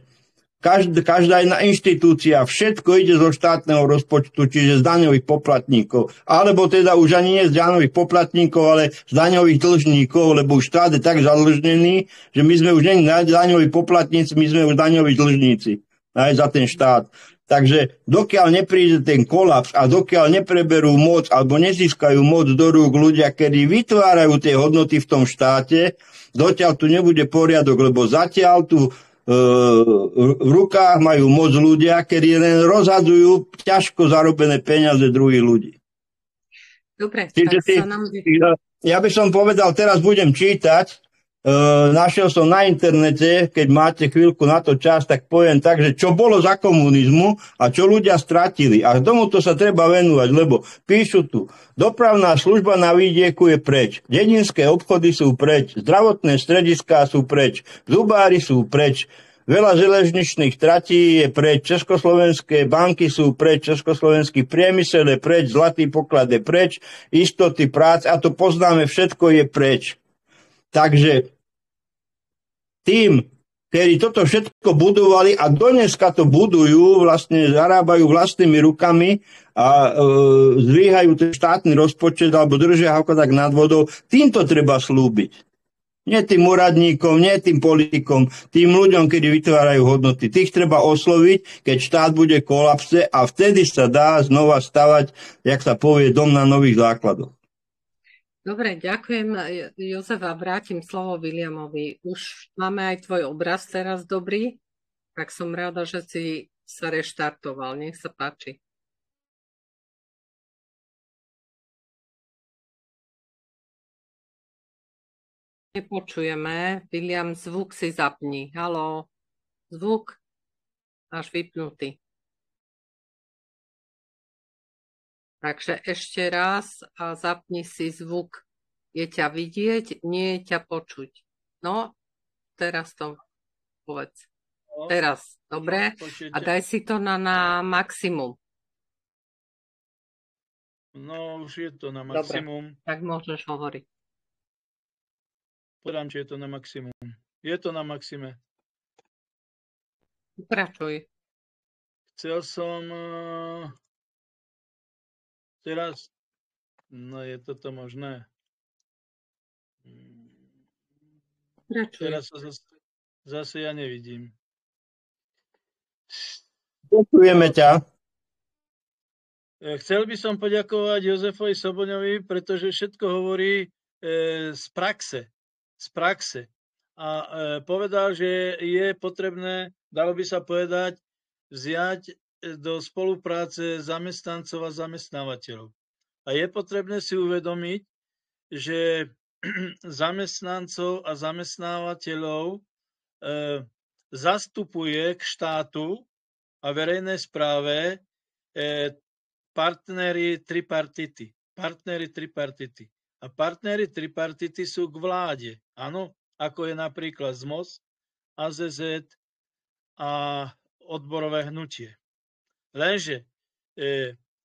každá jedna inštitúcia, všetko ide zo štátneho rozpočtu, čiže z daňových poplatníkov. Alebo teda už ani nie z daňových poplatníkov, ale z daňových dlžníkov, lebo už štát je tak zadlžnený, že my sme už nie daňoví poplatníci, my sme už daňoví dlžníci aj za ten štát. Takže dokiaľ nepríde ten kolaps a dokiaľ nepreberú moc alebo nezískajú moc do rúk ľudia, ktorí vytvárajú tie hodnoty v tom štáte, dotiaľ tu nebude poriadok, lebo zatiaľ tu v rukách majú moc ľudia, ktorí len rozhadzujú ťažko zarobené peniaze druhých ľudí. Dobre, ja by som povedal, teraz budem čítať, našiel som na internete, keď máte chvíľku na to čas, tak poviem tak, že čo bolo za komunizmu a čo ľudia stratili. A tomuto sa treba venovať, lebo píšu tu, dopravná služba na vidieku je preč, dedinské obchody sú preč, zdravotné strediská sú preč, zubári sú preč, veľa železničných tratí je preč, československé banky sú preč, československý priemysel je preč, zlatý poklad je preč, istoty práce, a to poznáme, všetko je preč. Takže tým, ktorí toto všetko budovali a dneska to budujú, vlastne zarábajú vlastnými rukami a zdvíhajú ten štátny rozpočet alebo držia ho tak nad vodou, týmto treba slúbiť. Nie tým úradníkom, nie tým politikom, tým ľuďom, ktorí vytvárajú hodnoty. Tých treba osloviť, keď štát bude v kolapse a vtedy sa dá znova stavať, jak sa povie, dom na nových základoch. Dobre, ďakujem, Jozef, a vrátim slovo Williamovi. Už máme aj tvoj obraz teraz dobrý, tak som rada, že si sa reštartoval. Nech sa páči. Nepočujeme. William, zvuk si zapni. Haló, zvuk máš vypnutý. Takže ešte raz a zapni si zvuk. Je ťa vidieť, nie je ťa počuť. No, teraz to povedz. Teraz, dobre? A daj si to na maximum. No, už je to na maximum. Dobre, tak môžeš hovoriť. Podám, či je to na maximum. Je to na maxime. Pokračuj. Chcel som... Teraz, no je toto možné. Teraz sa zase ja nevidím. Ďakujeme ťa. Chcel by som poďakovať Jozefovi Soboňovi, pretože všetko hovorí z praxe. A povedal, že je potrebné, dalo by sa povedať, vziať do spolupráce zamestnancov a zamestnávateľov. A je potrebné si uvedomiť, že zamestnancov a zamestnávateľov zastupuje k štátu a verejnej správe partneri tripartity. A partneri tripartity sú k vláde. Áno, ako je napríklad ZMOS, AZZ a odborové hnutie. Lenže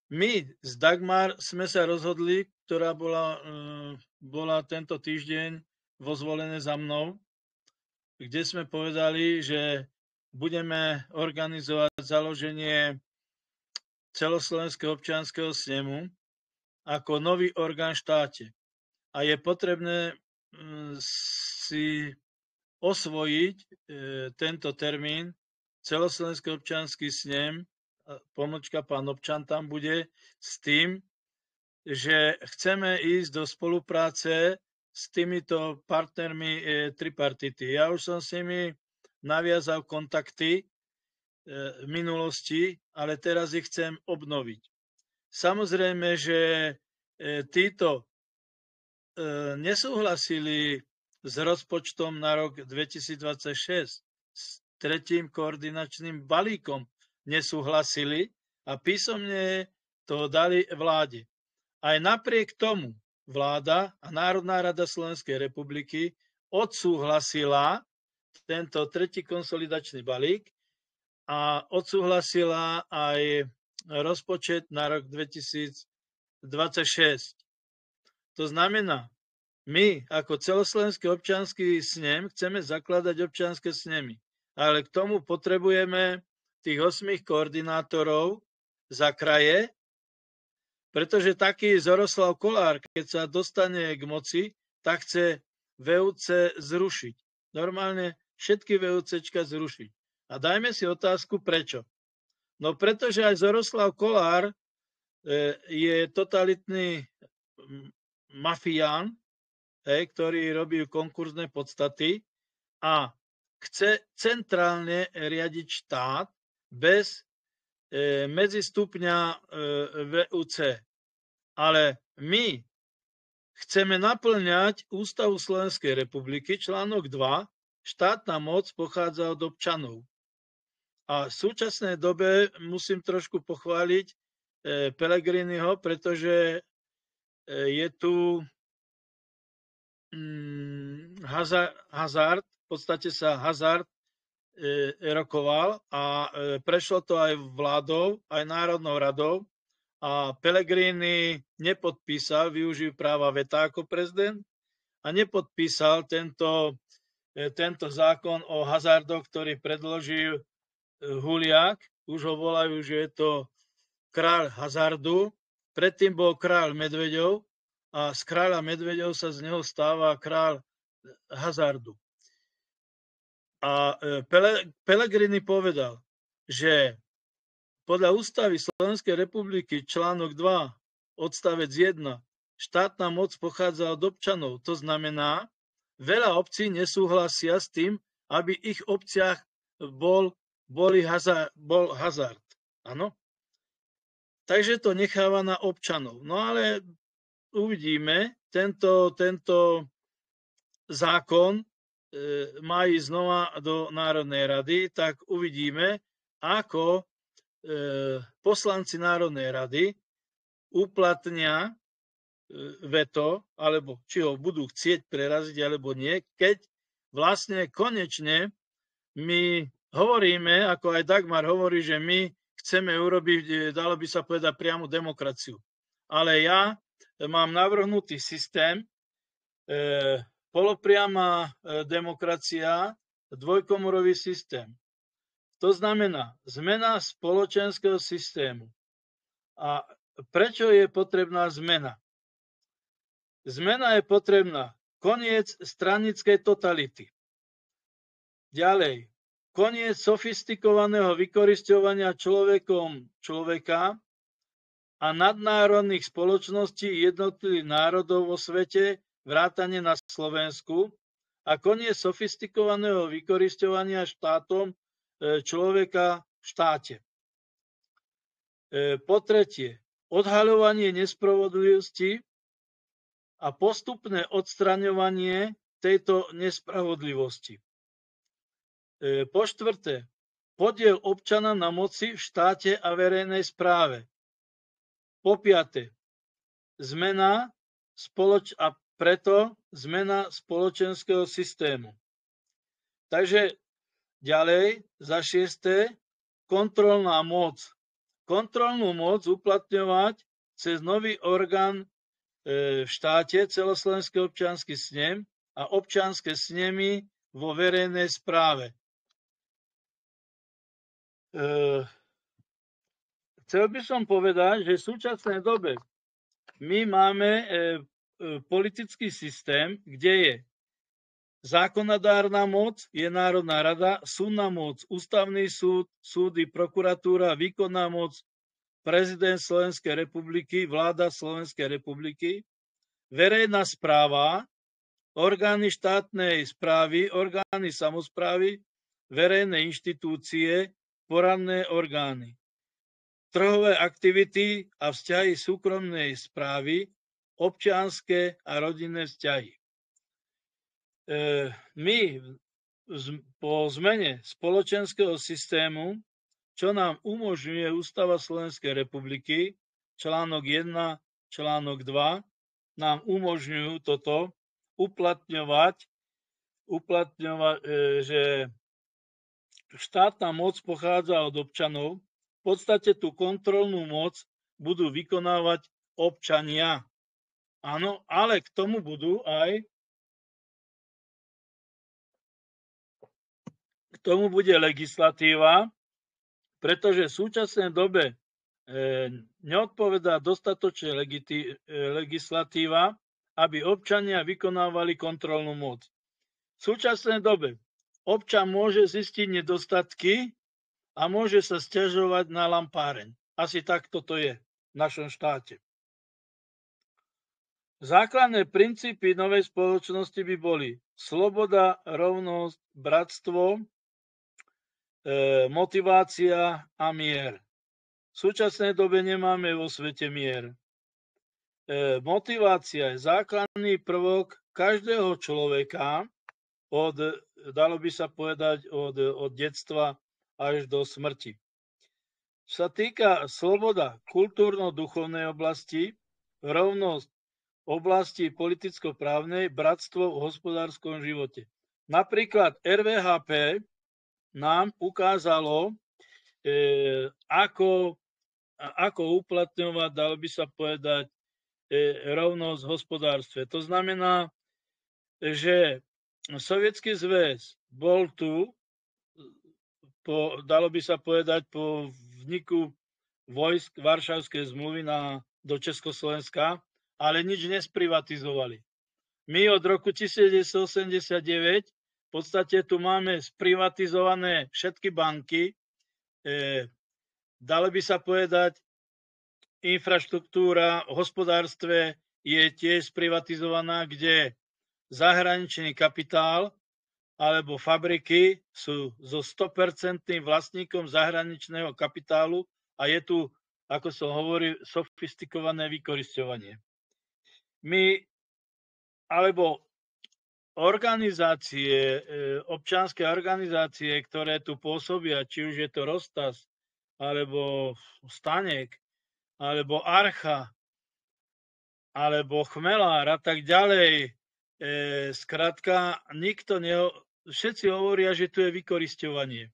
my z Dagmar sme sa rozhodli, ktorá bola tento týždeň vozvolené za mnou, kde sme povedali, že budeme organizovať založenie celoslovenského občianskeho snemu ako nový orgán v štáte. A je potrebné si osvojiť tento termín celoslovenský občiansky snem, pomočka pán občan tam bude, s tým, že chceme ísť do spolupráce s týmito partnermi tripartity. Ja už som s nimi naviazal kontakty v minulosti, ale teraz ich chcem obnoviť. Samozrejme, že títo nesúhlasili s rozpočtom na rok 2026, s tretím koordinačným balíkom nesúhlasili a písomne to dali vláde. Aj napriek tomu vláda a Národná rada Slovenskej republiky odsúhlasila tento tretí konsolidačný balík a odsúhlasila aj rozpočet na rok 2026. To znamená, my ako celoslovenský občiansky snem chceme zakladať občianske snemy, ale k tomu potrebujeme tých 8 koordinátorov za kraje, pretože taký Zoroslav Kolár, keď sa dostane k moci, tak chce VUC zrušiť. Normálne všetky VUCčka zrušiť. A dajme si otázku, prečo. No pretože aj Zoroslav Kolár je totalitný mafián, ktorý robí konkurzné podstaty a chce centrálne riadiť štát bez medzistupňa VUC. Ale my chceme naplňať Ústavu Slovenskej republiky, článok 2, štátna moc pochádza od občanov. A v súčasnej dobe musím trošku pochváliť Pellegriniho, pretože je tu hazard, v podstate sa hazard rokoval a prešlo to aj vládou, aj Národnou radou a Pellegrini nepodpísal, využil práva veta ako prezident a nepodpísal tento tento zákon o hazardoch, ktorý predložil Huliak. Už ho volajú, že je to kráľ hazardu. Predtým bol kráľ medveďov a z kráľa medveďov sa z neho stáva kráľ hazardu. A Pellegrini povedal, že podľa ústavy Slovenskej republiky článok 2 odstavec 1 štátna moc pochádza od občanov. To znamená, veľa obcí nesúhlasia s tým, aby ich obciach bol hazard. Áno? Takže to necháva na občanov. No ale uvidíme, tento zákon má ísť znova do Národnej rady, tak uvidíme, ako poslanci Národnej rady uplatnia veto, alebo či ho budú chcieť preraziť, alebo nie, keď vlastne konečne my hovoríme, ako aj Dagmar hovorí, že my chceme urobiť, dalo by sa povedať, priamu demokraciu. Ale ja mám navrhnutý systém, polopriama demokracia, dvojkomorový systém. To znamená zmena spoločenského systému. A prečo je potrebná zmena? Zmena je potrebná. Koniec stranickej totality. Ďalej. Koniec sofistikovaného vykorisťovania človeka a nadnárodných spoločností jednotlivých národov vo svete, vrátane na Slovensku, a koniec sofistikovaného vykorisťovania štátom človeka v štáte. Po tretie, odhaľovanie nespravodlivosti a postupné odstraňovanie tejto nespravodlivosti. Po štvrté, podiel občana na moci v štáte a verejnej správe. Po piate, a preto zmena spoločenského systému. Takže ďalej, za šiesté, kontrolná moc. Kontrolnú moc uplatňovať cez nový orgán v štáte, celoslovenský občiansky snem a občianske snemy vo verejnej správe. Chcel by som povedať, že v súčasnej dobe my máme politický systém, kde je zákonodárna moc, je Národná rada, súdna moc, ústavný súd, súdy, prokuratúra, výkonná moc, prezident Slovenskej republiky, vláda Slovenskej republiky, verejná správa, orgány štátnej správy, orgány samosprávy, verejné inštitúcie, poradné orgány, trhové aktivity a vzťahy súkromnej správy, občianske a rodinné vzťahy. My po zmene spoločenského systému, čo nám umožňuje Ústava Slovenskej republiky, článok 1, článok 2, nám umožňujú toto uplatňovať, že štátna moc pochádza od občanov. V podstate tú kontrolnú moc budú vykonávať občania. Áno, ale k tomu budú aj bude legislatíva, pretože v súčasnej dobe neodpovedá dostatočne legislatíva, aby občania vykonávali kontrolnú moc. V súčasnej dobe občan môže zistiť nedostatky a môže sa sťažovať na lampáreň. Asi takto to je v našom štáte. Základné princípy novej spoločnosti by boli sloboda, rovnosť, bratstvo, motivácia a mier. V súčasnej dobe nemáme vo svete mier. Motivácia je základný prvok každého človeka, dalo by sa povedať, od detstva až do smrti. Čo sa týka sloboda kultúrno-duchovnej oblasti, rovnosť v oblasti politicko-právnej, bratstvo v hospodárskom živote. Napríklad RVHP nám ukázalo, ako uplatňovať, dalo by sa povedať, rovnosť v hospodárstve. To znamená, že Sovietský zväz bol tu, dalo by sa povedať, po vzniku vojsk Varšavskej zmluvy do Československa, ale nič nesprivatizovali. My od roku 1989 v podstate tu máme sprivatizované všetky banky. Dalo by sa povedať, infraštruktúra v hospodárstve je tiež sprivatizovaná, kde zahraničný kapitál alebo fabriky sú so 100% vlastníkom zahraničného kapitálu a je tu, ako som hovoril, sofistikované vykorisťovanie. Alebo organizácie, občianske organizácie, ktoré tu pôsobia, či už je to Rostas, alebo Stanek, alebo Archa, alebo Chmelár a tak ďalej. Skrátka, všetci hovoria, že tu je vykorisťovanie.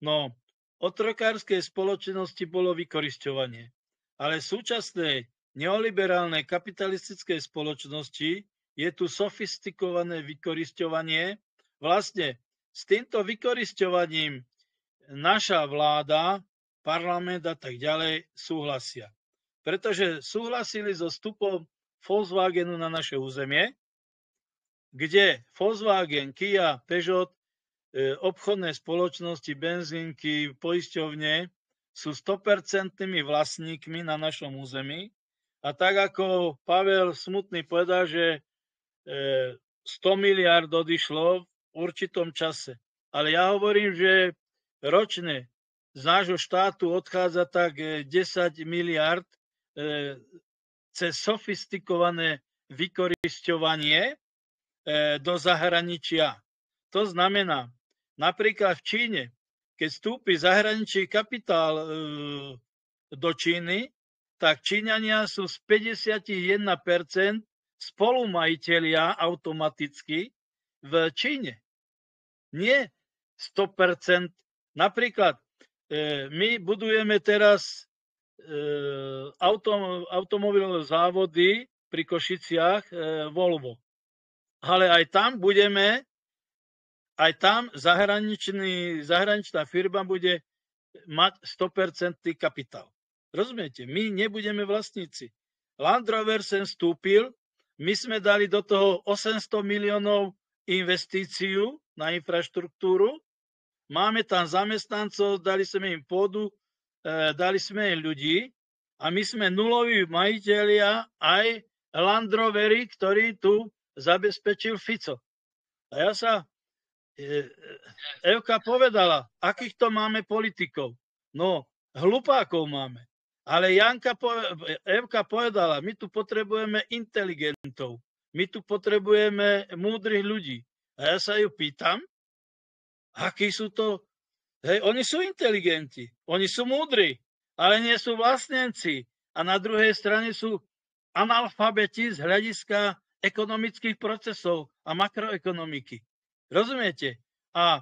No, otrokárskej spoločnosti bolo vykorisťovanie. Ale v súčasnej neoliberálnej kapitalistickej spoločnosti je tu sofistikované vykorisťovanie. Vlastne s týmto vykorisťovaním naša vláda, parlament a tak ďalej súhlasia. Pretože súhlasili so vstupom Volkswagenu na naše územie, kde Volkswagen, Kia, Peugeot, obchodné spoločnosti, benzínky, poisťovne sú 100% vlastníkmi na našom území. A tak ako Pavel Smutný povedal, že 100 miliard odišlo v určitom čase. Ale ja hovorím, že ročne z nášho štátu odchádza tak 10 miliard cez sofistikované vykorisťovanie do zahraničia. To znamená, napríklad v Číne, keď vstúpi zahraničný kapitál do Číny, tak Číňania sú z 51% spolumajitelia automaticky v Číne. Nie 100%. Napríklad my budujeme teraz automobilové závody pri Košiciach Volvo. Ale aj tam zahraničná firma bude mať 100% kapitál. Rozumiete? My nebudeme vlastníci. Land Rover sem vstúpil, my sme dali do toho 800 miliónov investíciu na infraštruktúru, máme tam zamestnancov, dali sme im pôdu, dali sme im ľudí a my sme nuloví majitelia aj Land Rovery, ktorý tu zabezpečil Fico. A Evka povedala, akých to máme politikov. No, hlupákov máme. Ale Evka povedala, my tu potrebujeme inteligentov. My tu potrebujeme múdrych ľudí. A ja sa ju pýtam, akí sú to. Hej, oni sú inteligenti, oni sú múdri, ale nie sú vlastnenci. A na druhej strane sú analfabeti z hľadiska ekonomických procesov a makroekonomiky. Rozumiete? A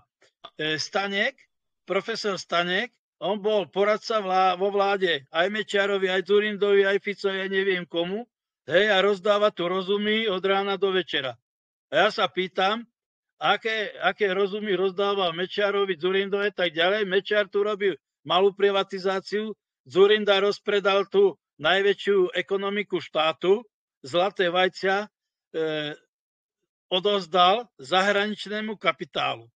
profesor Stanek, on bol poradca vo vláde aj Mečiarovi, aj Dzurindovi, aj Ficovi, ja neviem komu, hej, a rozdáva tu rozumy od rána do večera. A ja sa pýtam, aké rozumy rozdával Mečiarovi, Dzurindovi, tak ďalej. Mečiar tu robil malú privatizáciu, Dzurinda rozpredal tu najväčšiu ekonomiku štátu, zlaté vajcia odozdal zahraničnému kapitálu.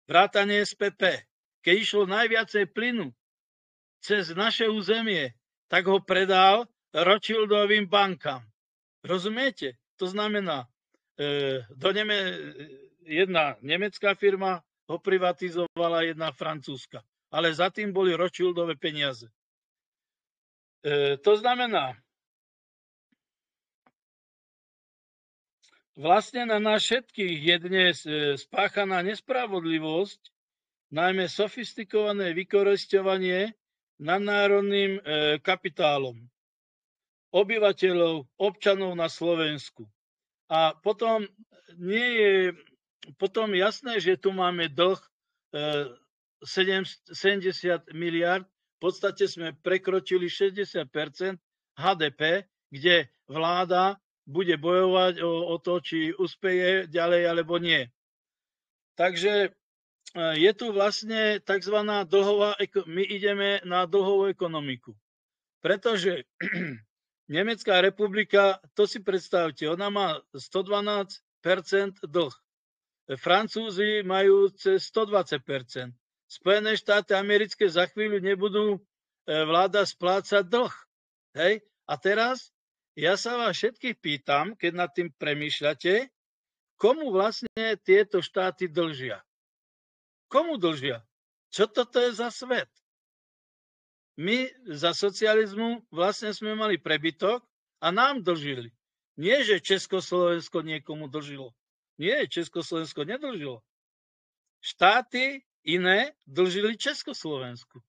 Vrátane SPP. Keď išlo najviacej plynu cez naše územie, tak ho predal Rothschildovým bankám. Rozumiete? To znamená, jedna nemecká firma ho privatizovala, jedna francúzska. Ale za tým boli Rothschildové peniaze. To znamená, vlastne na nás všetkých je dnes spáchaná nespravodlivosť, najmä sofistikované vykorisťovanie nadnárodným kapitálom obyvateľov, občanov na Slovensku. A potom jasné, že tu máme dlh 70 miliard, v podstate sme prekročili 60% HDP, kde vláda bude bojovať o to, či uspeje ďalej alebo nie. Takže je tu vlastne tzv. My ideme na dlhovú ekonomiku. Pretože Nemecká republika, to si predstavte, ona má 112% dlh. Francúzi majú cez 120%. Spojené štáty americké za chvíľu nebudú vláda splácať dlh. Hej? A teraz ja sa vás všetkých pýtam, keď nad tým premýšľate, komu vlastne tieto štáty dlžia? Komu dlžia? Čo toto je za svet? My za socializmu vlastne sme mali prebytok a nám dlžili. Nie, že Československo niekomu dlžilo. Nie, Československo nedlžilo. Štáty iné dlžili Československu.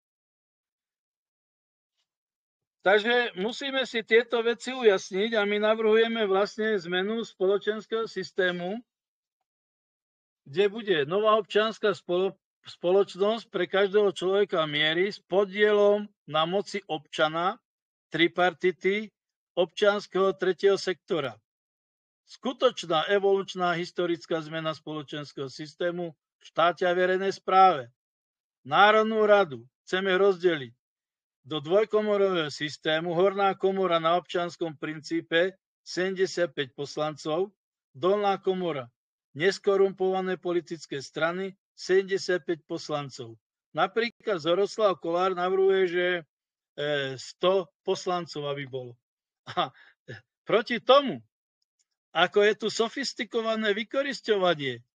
Takže musíme si tieto veci ujasniť a my navrhujeme vlastne zmenu spoločenského systému, kde bude nová občianska spoločnosť pre každého človeka miery s podielom na moci občana, tripartity, občianskeho tretieho sektora. Skutočná evolučná historická zmena spoločenského systému v štáte a verejnej správe. Národnú radu chceme rozdeliť do dvojkomorového systému. Horná komora na občianskom princípe 75 poslancov, dolná komora neskorumpované politické strany 75 poslancov. Napríklad Zoroslav Kolár navrhuje, že 100 poslancov aby bolo. A proti tomu, ako je tu sofistikované vykorisťovanie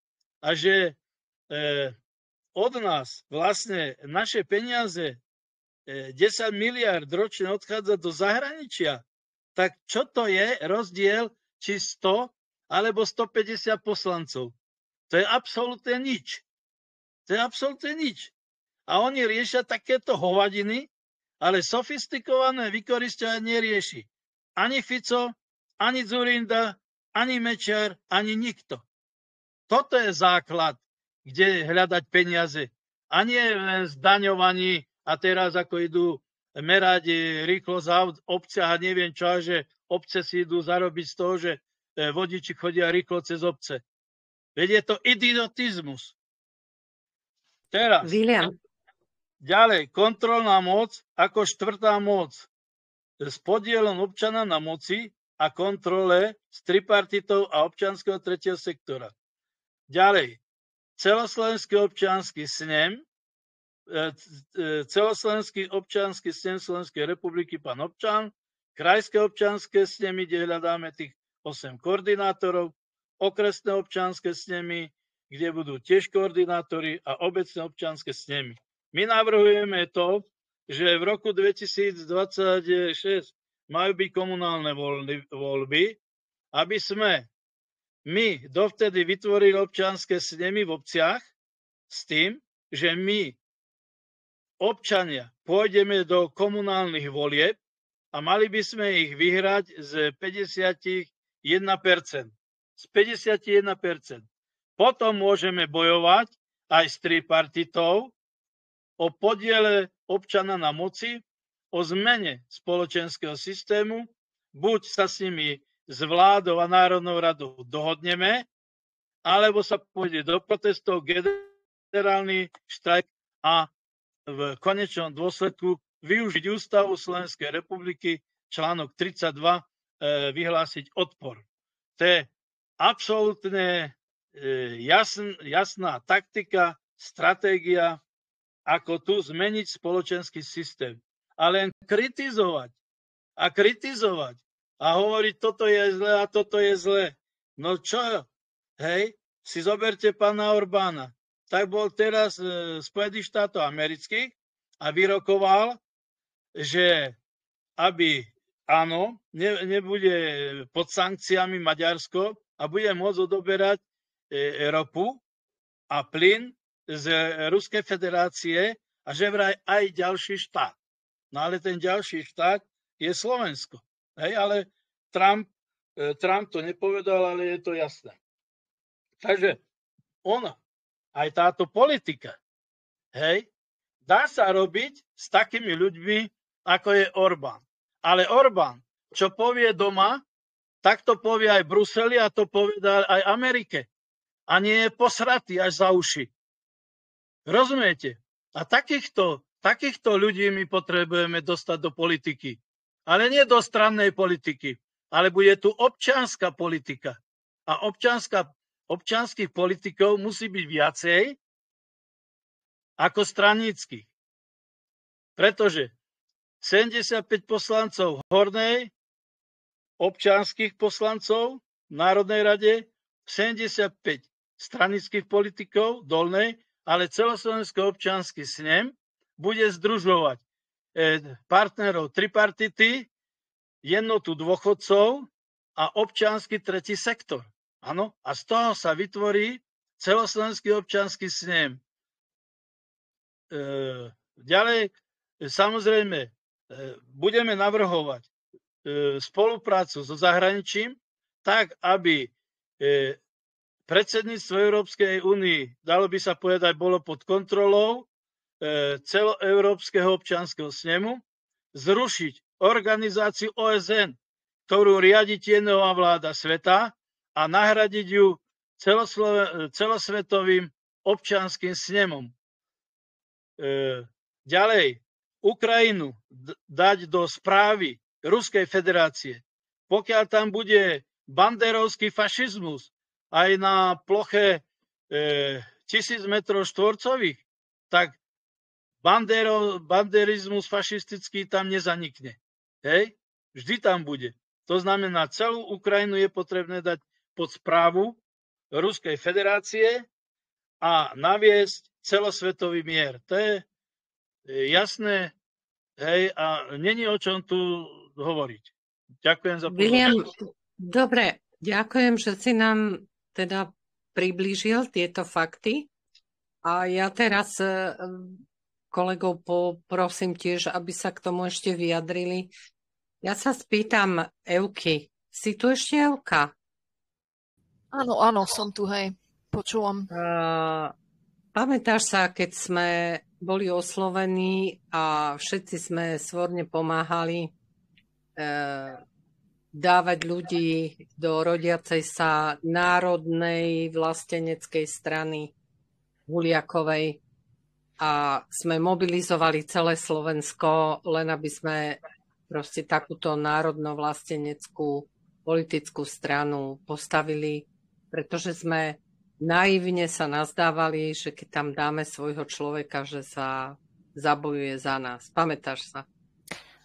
a že od nás vlastne naše peniaze 10 miliard ročne odchádza do zahraničia, tak čo to je rozdiel, či 100 alebo 150 poslancov? To je absolútne nič. To je absolútne nič. A oni riešia takéto hovadiny, ale sofistikované vykorisťovanie nerieši. Ani Fico, ani Dzurinda, ani Mečiar, ani nikto. Toto je základ, kde hľadať peniaze. A nie len zdaňovaní. A teraz, ako idú merať rýchlosť aut v obciach a neviem čo, že obce si idú zarobiť z toho, že vodiči chodia rýchlo cez obce. Veď je to idiotizmus. Teraz. William. Ďalej, kontrolná moc ako štvrtá moc. S podielom občana na moci a kontrole s tripartitou a občianskeho tretieho sektora. Ďalej, celoslovenský občiansky snem, celoslovenský občiansky snem Slovenskej republiky pán občan, krajské občianske snemy, kde hľadáme tých 8 koordinátorov, okresné občianske snemy, kde budú tiež koordinátori a obecné občianske snemy. My navrhujeme to, že v roku 2026 majú byť komunálne voľby, aby sme my dovtedy vytvorili občianske snemy v obciach s tým, že my občania pôjdeme do komunálnych volieb a mali by sme ich vyhrať z 51%. Z 51%. Potom môžeme bojovať aj s tripartitou o podiele občana na moci, o zmene spoločenského systému, buď sa s nimi s vládou a Národnou radou dohodneme, alebo sa pôjde do protestov, generálny štrajk a v konečnom dôsledku využiť ústavu Slovenskej republiky, článok 32, vyhlásiť odpor. To je absolútne jasná taktika, stratégia, ako tu zmeniť spoločenský systém. A len kritizovať a hovoriť, toto je zlé a toto je zlé. No čo? Hej, si zoberte pána Orbána. Tak bol teraz Spojených štátov amerických a vyrokoval, že aby áno, nebude pod sankciami Maďarsko a bude môcť odoberať ropu a plyn z Ruskej federácie a že vraj aj ďalší štát. No ale ten ďalší štát je Slovensko. Hej, ale Trump to nepovedal, ale je to jasné. Takže aj táto politika, hej, dá sa robiť s takými ľuďmi, ako je Orbán. Ale Orbán, čo povie doma, Tak to povie aj Bruseli a to povedal aj Amerike. A nie je posratý až za uši. Rozumiete? A takýchto ľudí my potrebujeme dostať do politiky. Ale nie do strannej politiky, ale bude tu občianska politika. A občianskych politikov musí byť viacej ako straníckych. Pretože 75 poslancov hornej, občianskych poslancov v Národnej rade, 75 stranických politikov dolnej, ale celoslovenský občiansky snem bude združovať partnerov tripartity, jednotu dôchodcov a občiansky tretí sektor. Áno, a z toho sa vytvorí celoslovenský občiansky snem. Ďalej, samozrejme, budeme navrhovať spoluprácu so zahraničím, tak, aby predsedníctvo Európskej únii, dalo by sa povedať, bolo pod kontrolou celoeurópskeho občianskeho snemu, zrušiť organizáciu OSN, ktorú riadi tieňová vláda sveta a nahradiť ju celosvetovým občianskym snemom. Ďalej, Ukrajinu dať do správy Ruskej federácie. Pokiaľ tam bude banderovský fašizmus aj na ploche 1000 metrov štvorcových, tak banderizmus fašistický tam nezanikne. Hej? Vždy tam bude. To znamená, celú Ukrajinu je potrebné dať pod správu Ruskej federácie a naviesť celosvetový mier. To je jasné, hej, a není o čom tu hovoriť. Ďakujem za pozornosť. Dobre, ďakujem, že si nám teda priblížil tieto fakty. A ja teraz kolegov poprosím tiež, aby sa k tomu ešte vyjadrili. Ja sa spýtam Evky. Si tu ešte, Evka? Áno, som tu, hej. Počúvam. Pamätáš sa, keď sme boli oslovení a všetci sme svorne pomáhali dávať ľudí do rodiacej sa národnej vlasteneckej strany Huliakovej a sme mobilizovali celé Slovensko, len aby sme proste takúto národno-vlasteneckú politickú stranu postavili, pretože sme naivne sa nazdávali, že keď tam dáme svojho človeka, že sa zabojuje za nás. Pamätáš sa?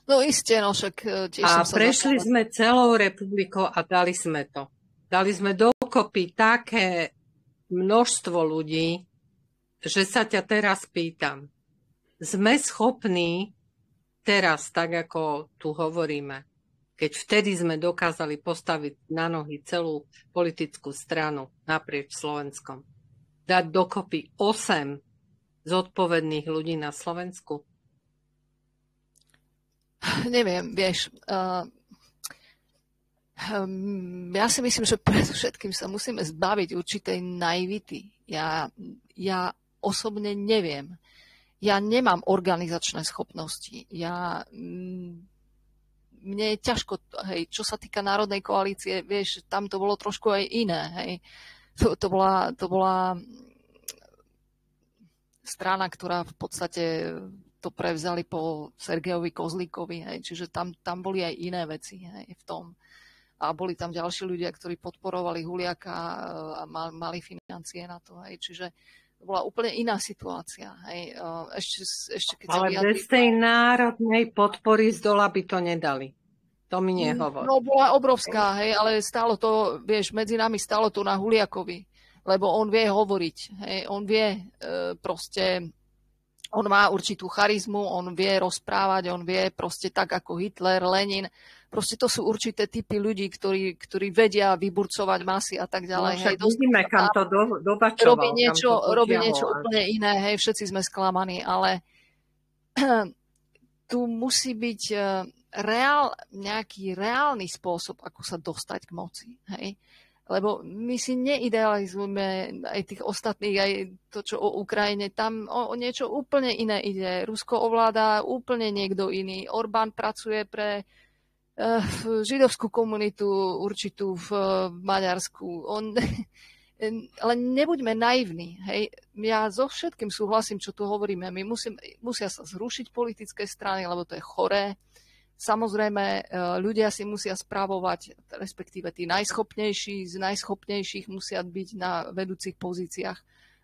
No isté, no však tiež a som sa prešli sme celou republikou a dali sme to. Dali sme dokopy také množstvo ľudí, že sa ťa teraz pýtam. Sme schopní teraz, tak ako tu hovoríme, keď vtedy sme dokázali postaviť na nohy celú politickú stranu naprieč Slovenskom, dať dokopy 8 zodpovedných ľudí na Slovensku? Neviem, vieš, ja si myslím, že predovšetkým sa musíme zbaviť určitej naivity. Ja osobne neviem. Ja nemám organizačné schopnosti. Mne je ťažko, hej, čo sa týka Národnej koalície, vieš, tam to bolo trošku aj iné, hej. To bola strana, ktorá v podstate to prevzali po Sergejovi Kozlíkovi, hej, čiže tam boli aj iné veci, hej, v tom. A boli tam ďalší ľudia, ktorí podporovali Huliaka a mali financie na to, hej, čiže to bola úplne iná situácia, hej. Ešte keď ale bez tej národnej podpory z dola by to nedali. To mi nehovor. No bola obrovská, hej, ale stálo to, vieš, medzi nami stálo to na Huliakovi, lebo on vie hovoriť, hej, on vie proste. On má určitú charizmu, on vie rozprávať, on vie proste tak ako Hitler, Lenin. Proste to sú určité typy ľudí, ktorí vedia vyburcovať masy a tak ďalej. No však vidíme, kam to dobačoval. Robí niečo úplne iné, hej, všetci sme sklamaní, ale tu musí byť nejaký reálny spôsob, ako sa dostať k moci, hej. Lebo my si neidealizujeme aj tých ostatných, aj to, čo o Ukrajine. Tam o niečo úplne iné ide. Rusko ovláda úplne niekto iný. Orbán pracuje pre židovskú komunitu určitú v Maďarsku. Ale nebuďme naivní. Hej. Ja so všetkým súhlasím, čo tu hovoríme. Musia sa zrušiť politické strany, lebo to je choré. Samozrejme, ľudia si musia spravovať, respektíve tí najschopnejší z najschopnejších musia byť na vedúcich pozíciách.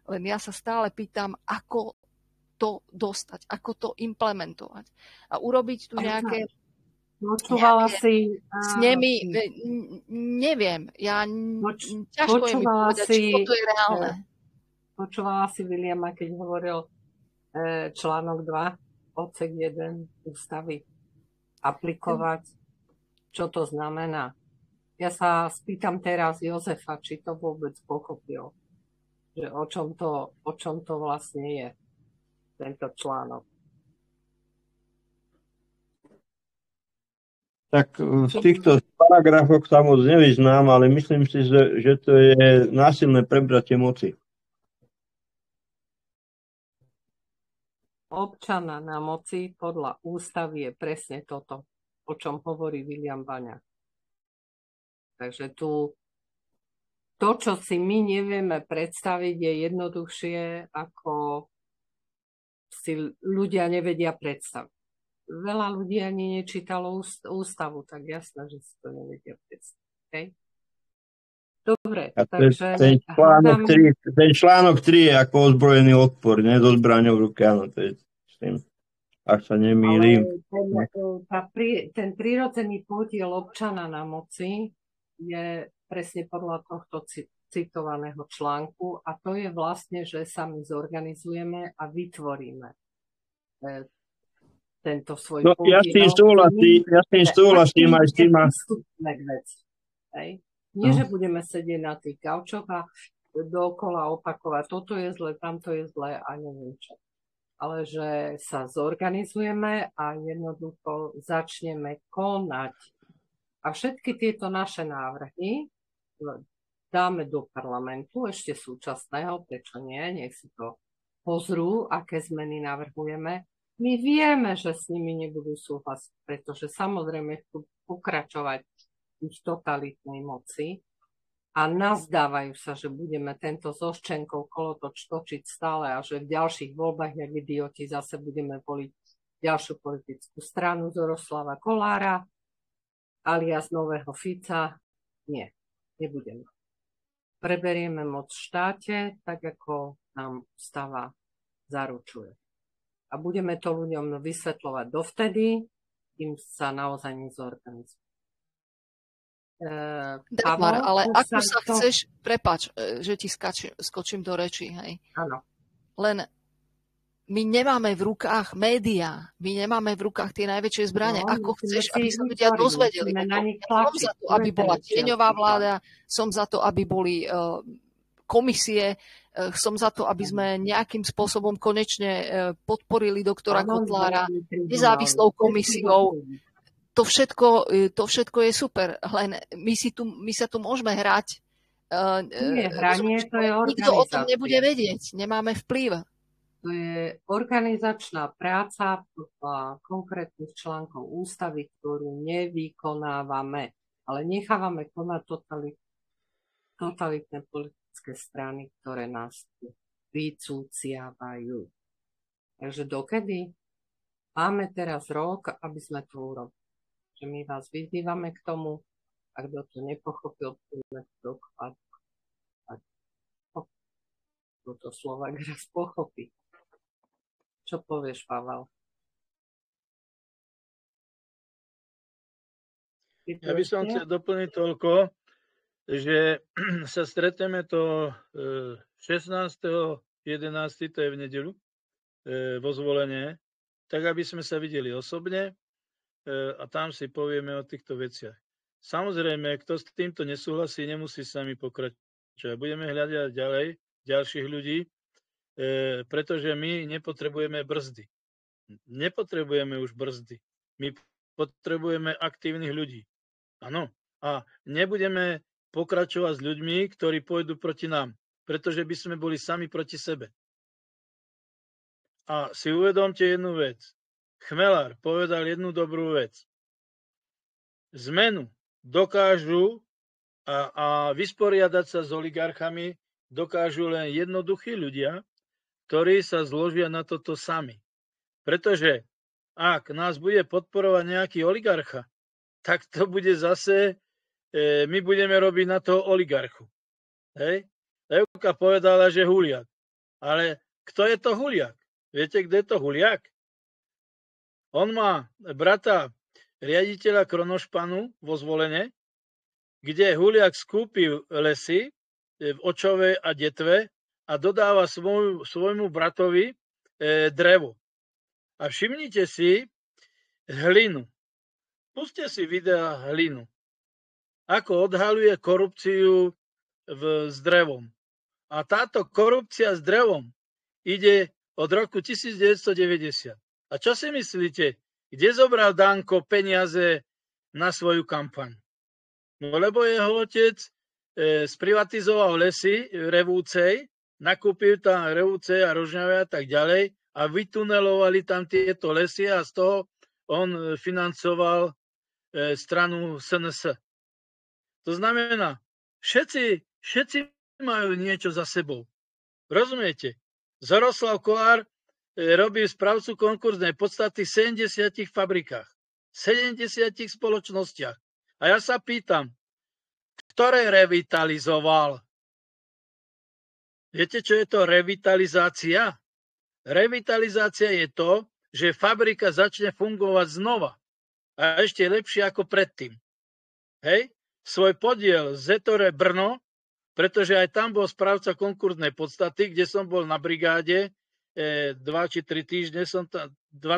Len ja sa stále pýtam, ako to dostať, ako to implementovať. A urobiť tu nejaké... Počúvala si... S nimi, neviem, ja ťažko je mi povedať, či to je reálne. Počúvala si Williama, keď hovoril článok 2, odsek 1 ústavy, aplikovať, čo to znamená. Ja sa spýtam teraz Jozefa, či to vôbec pochopil, že o čom to vlastne je, tento článok. Tak v týchto paragrafoch sa moc nevyznám, ale myslím si, že to je násilné prebratie moci. Občana na moci podľa ústavy je presne toto, o čom hovorí William Baňa. Takže tu to, čo si my nevieme predstaviť, je jednoduchšie, ako si ľudia nevedia predstaviť. Veľa ľudí ani nečítalo ústavu, tak jasné, že si to nevedia predstaviť. Okay? Dobre, takže... Ten článok 3 je ako ozbrojený odpor, ne? So zbraňou v ruke, áno, to je s tým, ak sa nemýlim. Ten prirodzený podiel občana na moci je presne podľa tohto citovaného článku a to je vlastne, že sa my zorganizujeme a vytvoríme tento svoj podiel. Ja s tým súhlasím aj s tým. Nie, že budeme sedieť na tých gaučoch a dookola opakovať, toto je zle, tamto je zle a neviem čo. Ale že sa zorganizujeme a jednoducho začneme konať. A všetky tieto naše návrhy dáme do parlamentu, ešte súčasného, prečo nie, nech si to pozrú, aké zmeny navrhujeme. My vieme, že s nimi nebudú súhlasiť, pretože samozrejme chcú pokračovať ich totalitnej moci a nazdávajú sa, že budeme tento Zoščenkov kolotoč točiť stále a že v ďalších voľbách, jak idioti, zase budeme voliť ďalšiu politickú stranu Zoroslava Kollára alias nového Fica. Nie, nebudeme. Preberieme moc v štáte, tak ako nám ústava zaručuje. A budeme to ľuďom vysvetľovať dovtedy, kým sa naozaj nezorganizuje. Dagmar, ale ako sa chceš, prepáč, že ti skočím do reči, hej. Áno. Len my nemáme v rukách médiá, my nemáme v rukách tie najväčšie zbrane. Ako chceš, aby sa ľudia dozvedeli? Som za to, aby bola tieňová vláda, som za to, aby boli komisie, som za to, aby sme nejakým spôsobom konečne podporili doktora Kotlára nezávislou komisiou. To všetko je super, len my sa tu môžeme hrať. Nie, hranie, to je organizácia. Nikto o tom nebude vedieť, nemáme vplyv. To je organizačná práca podľa konkrétnych článkov ústavy, ktorú nevykonávame, ale nechávame konať totalitné politické strany, ktoré nás vycúciavajú. Takže dokedy? Máme teraz rok, aby sme to urobili. Že my vás vyzývame k tomu, a kto to nepochopil, budeme to dokladať. Toto Slovák raz pochopí. Čo povieš, Pavel? Ja by som chcel doplniť toľko, že sa stretneme to 16.11., to je v nedeľu, vo Zvolenie, tak aby sme sa videli osobne a tam si povieme o týchto veciach. Samozrejme, kto s týmto nesúhlasí, nemusí s nami pokračovať. Budeme hľadať ďalej ďalších ľudí, pretože my nepotrebujeme brzdy. Nepotrebujeme už brzdy. My potrebujeme aktívnych ľudí. Áno. A nebudeme pokračovať s ľuďmi, ktorí pôjdu proti nám, pretože by sme boli sami proti sebe. A si uvedomte jednu vec. Chmelár povedal jednu dobrú vec. zmenu dokážu a vysporiadať sa s oligarchami dokážu len jednoduchí ľudia, ktorí sa zložia na toto sami. Pretože ak nás bude podporovať nejaký oligarcha, tak to bude zase, my budeme robiť na toho oligarchu. Hej? Levka povedala, že huliak. Ale kto je to huliak? Viete, kto je to huliak? On má brata riaditeľa Kronošpanu vo Zvolene, kde huliak skúpil lesy v Očove a Detve a dodáva svojmu bratovi drevo. A všimnite si hlinu. Puste si videa hlinu. Ako odhaľuje korupciu s drevom. A táto korupcia s drevom ide od roku 1990. A čo si myslíte? Kde zobral Danko peniaze na svoju kampaň? No lebo jeho otec sprivatizoval lesy v Revúcej, nakúpil tam Revúcej a Rožňave a tak ďalej a vytunelovali tam tieto lesy a z toho on financoval stranu SNS. To znamená, všetci majú niečo za sebou. Rozumiete? Zoroslav Kolár robí správcu konkurznej podstaty v 70 fabrikách, 70 spoločnostiach. A ja sa pýtam, ktoré revitalizoval? Viete, čo je to revitalizácia? Revitalizácia je to, že fabrika začne fungovať znova. A ešte lepšie ako predtým. Hej? Svoj podiel Zetore Brno, pretože aj tam bol správca konkurznej podstaty, kde som bol na brigáde, 2 či 3 týždne 2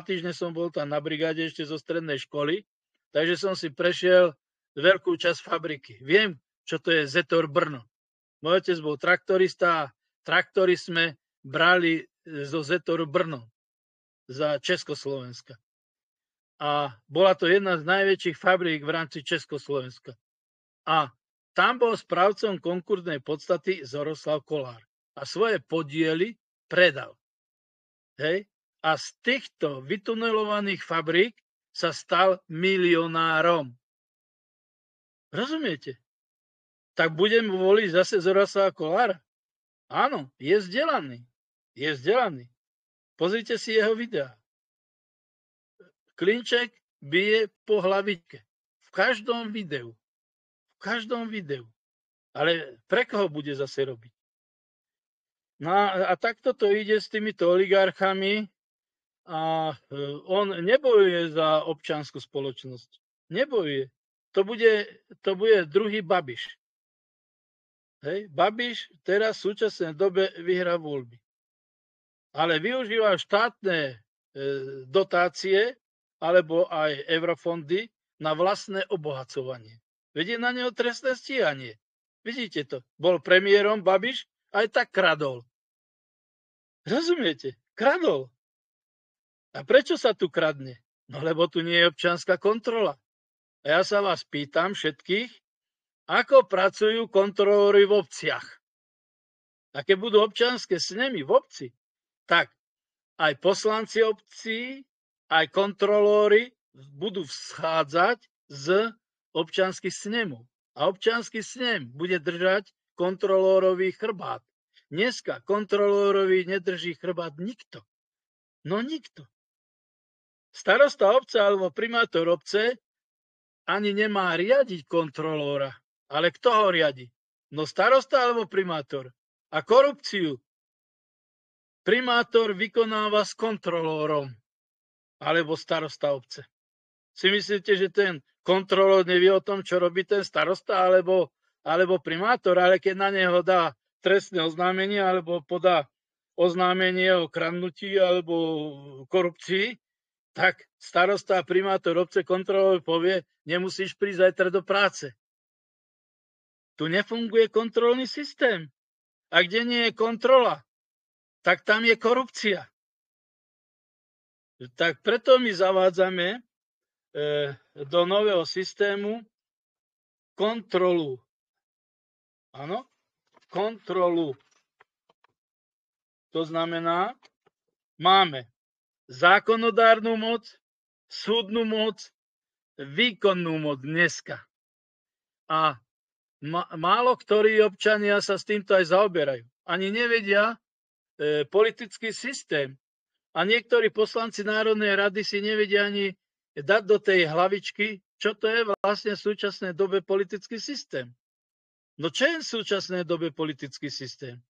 týždne som bol tam na brigáde ešte zo strednej školy, takže som si prešiel veľkú časť fabriky. Viem, čo to je Zetor Brno. Môj otec bol traktorista a traktory sme brali zo Zetoru Brno za Československa. A bola to jedna z najväčších fabrík v rámci Československa. A tam bol správcom konkurznej podstaty Zoroslav Kolár. A svoje podiely predal. Hej? A z týchto vytunelovaných fabrík sa stal milionárom. Rozumiete? Tak budem voliť zase Zoroslava Kolára? Áno, je vzdelaný. Je vzdelaný. Pozrite si jeho videá. Klinček bije po hlavičke. V každom videu. V každom videu. Ale pre koho bude zase robiť? No a takto to ide s týmito oligarchami a on nebojuje za občiansku spoločnosť. Nebojuje. To bude druhý Babiš. Hej? Babiš teraz v súčasnej dobe vyhrá voľby. Ale využíva štátne dotácie alebo aj eurofondy na vlastné obohacovanie. Vedie na neho trestné stíhanie. Vidíte to? Bol premiérom Babiš, aj tak kradol. Rozumiete? Kradol. A prečo sa tu kradne? No lebo tu nie je občianska kontrola. A ja sa vás pýtam všetkých, ako pracujú kontrolóri v obciach. A keď budú občianske snemy v obci, tak aj poslanci obcí, aj kontrolóri budú vschádzať z občianskych snemov. A občiansky snem bude držať kontrolórový chrbát. Dneska kontrolórovi nedrží chrbát nikto. No nikto. Starosta obce alebo primátor obce ani nemá riadiť kontrolóra. Ale kto ho riadi? No starosta alebo primátor. A korupciu primátor vykonáva s kontrolórom. Alebo starosta obce. Si myslíte, že ten kontrolór nevie o tom, čo robí ten starosta alebo primátor, ale keď na neho dá trestné oznámenie alebo podá oznámenie o kradnutí alebo korupcii, tak starosta a primátor obce kontrolór povie, nemusíš prísť zajtra do práce. Tu nefunguje kontrolný systém. A kde nie je kontrola, tak tam je korupcia. Tak preto my zavádzame do nového systému kontrolu. Áno? Kontrolu. To znamená, máme zákonodárnu moc, súdnu moc, výkonnú moc dneska. A málo ktorí občania sa s týmto aj zaoberajú. Ani nevedia politický systém. A niektorí poslanci Národnej rady si nevedia ani dať do tej hlavičky, čo to je vlastne v súčasnej dobe politický systém. No čo je v súčasnej dobe politický systém?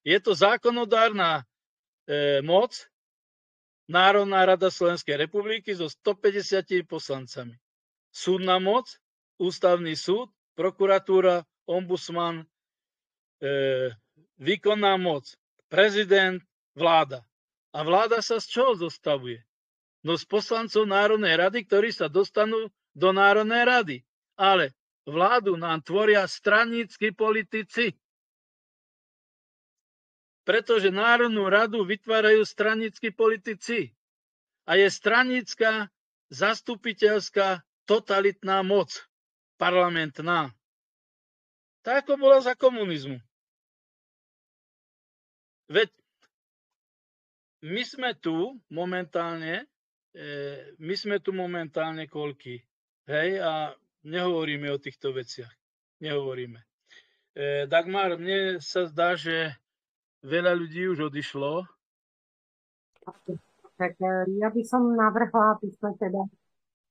Je to zákonodárna moc, Národná rada Slovenskej republiky so 150 poslancami. Súdna moc, ústavný súd, prokuratúra, ombudsman, výkonná moc, prezident, vláda. A vláda sa z čoho zostavuje? No z poslancov Národnej rady, ktorí sa dostanú do Národnej rady. Ale vládu nám tvoria stranícki politici. Pretože Národnú radu vytvárajú stranícki politici. A je stranícka, zastupiteľská, totalitná moc. Parlamentná. Tak ako bola za komunizmu. Veď my sme tu momentálne koľky. Hej, a nehovoríme o týchto veciach. Nehovoríme. Dagmar, mne sa zdá, že veľa ľudí už odišlo. Tak ja by som navrhla, aby sme teda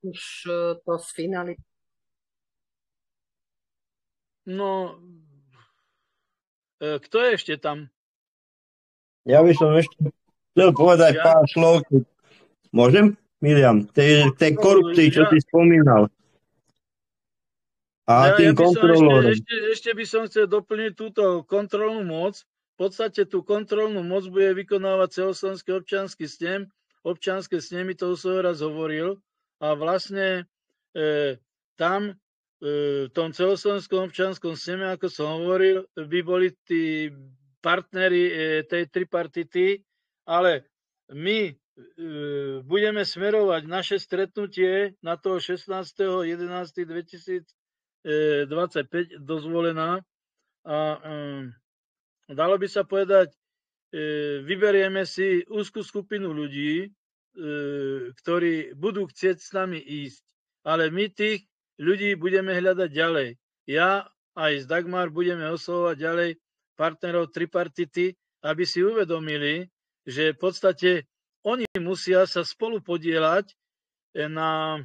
už to sfinalizovali. No, kto je ešte tam? Ja by som ešte chcel povedať pár slov. Môžem, Miliam? Tej korupcii, čo si spomínal. A tým kontrolórom. Ešte by som chcel doplniť túto kontrolnú moc. V podstate tú kontrolnú moc bude vykonávať celoslovenský občiansky snem. Občianske snemy, to som raz hovoril. A vlastne tam v tom celoslovenskom občianskom sneme, ako som hovoril, by boli tí partneri tej tripartity, ale my budeme smerovať naše stretnutie na toho 16.11.2025 dozvolená a dalo by sa povedať, vyberieme si úzkú skupinu ľudí, ktorí budú chcieť s nami ísť, ale my tých ľudí budeme hľadať ďalej. Ja aj s Dagmar budeme oslovovať ďalej partnerov tripartity, aby si uvedomili, že v podstate oni musia sa spolu podieľať na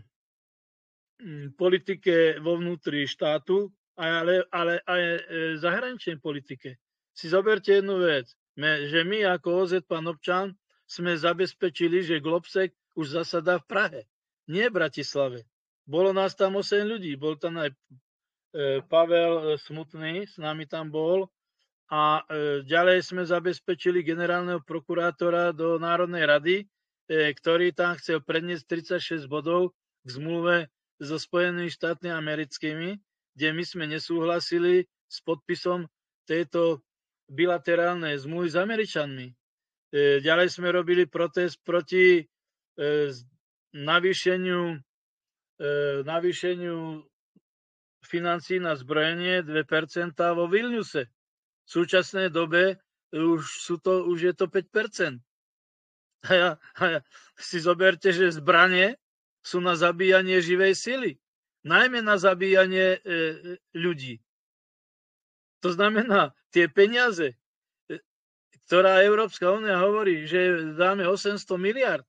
politike vo vnútri štátu, ale aj zahraničnej politike. Si zoberte jednu vec, že my ako OZ Pán Občan sme zabezpečili, že Globsek už zasadá v Prahe, nie v Bratislave. Bolo nás tam 8 ľudí, bol tam aj Pavel Smutný, s nami tam bol, a ďalej sme zabezpečili generálneho prokurátora do Národnej rady, ktorý tam chcel predniesť 36 bodov k zmluve so Spojenými štátmi americkými, kde my sme nesúhlasili s podpisom tejto bilaterálnej zmluvy s Američanmi. Ďalej sme robili protest proti navýšeniu financií na zbrojenie 2% vo Vilniuse. V súčasnej dobe už je to 5%. A ja si zoberte, že zbranie sú na zabíjanie živej sily. Najmä na zabíjanie ľudí. To znamená, tie peniaze, ktorá Európska únia hovorí, že dáme 800 miliard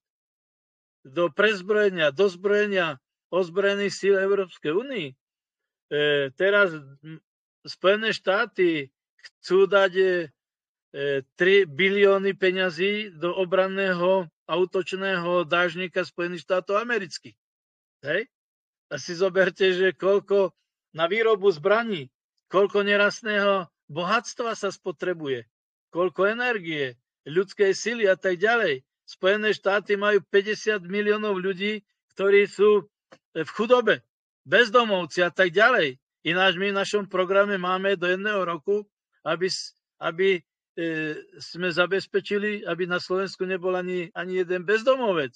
do prezbrojenia, dozbrojenia ozbrojených síl Európskej únie. Teraz Spojené štáty chcú dať 3 bilióny peňazí do obranného a útočného dážnika Spojených štátov amerických. Hej? A si zoberte, že koľko na výrobu zbraní, koľko nerastného bohatstva sa spotrebuje, koľko energie, ľudskej sily a tak ďalej. Spojené štáty majú 50 miliónov ľudí, ktorí sú v chudobe, bezdomovci a tak ďalej. Ináč my v našom programe máme do 1 roku, aby sme zabezpečili, aby na Slovensku nebol ani jeden bezdomovec.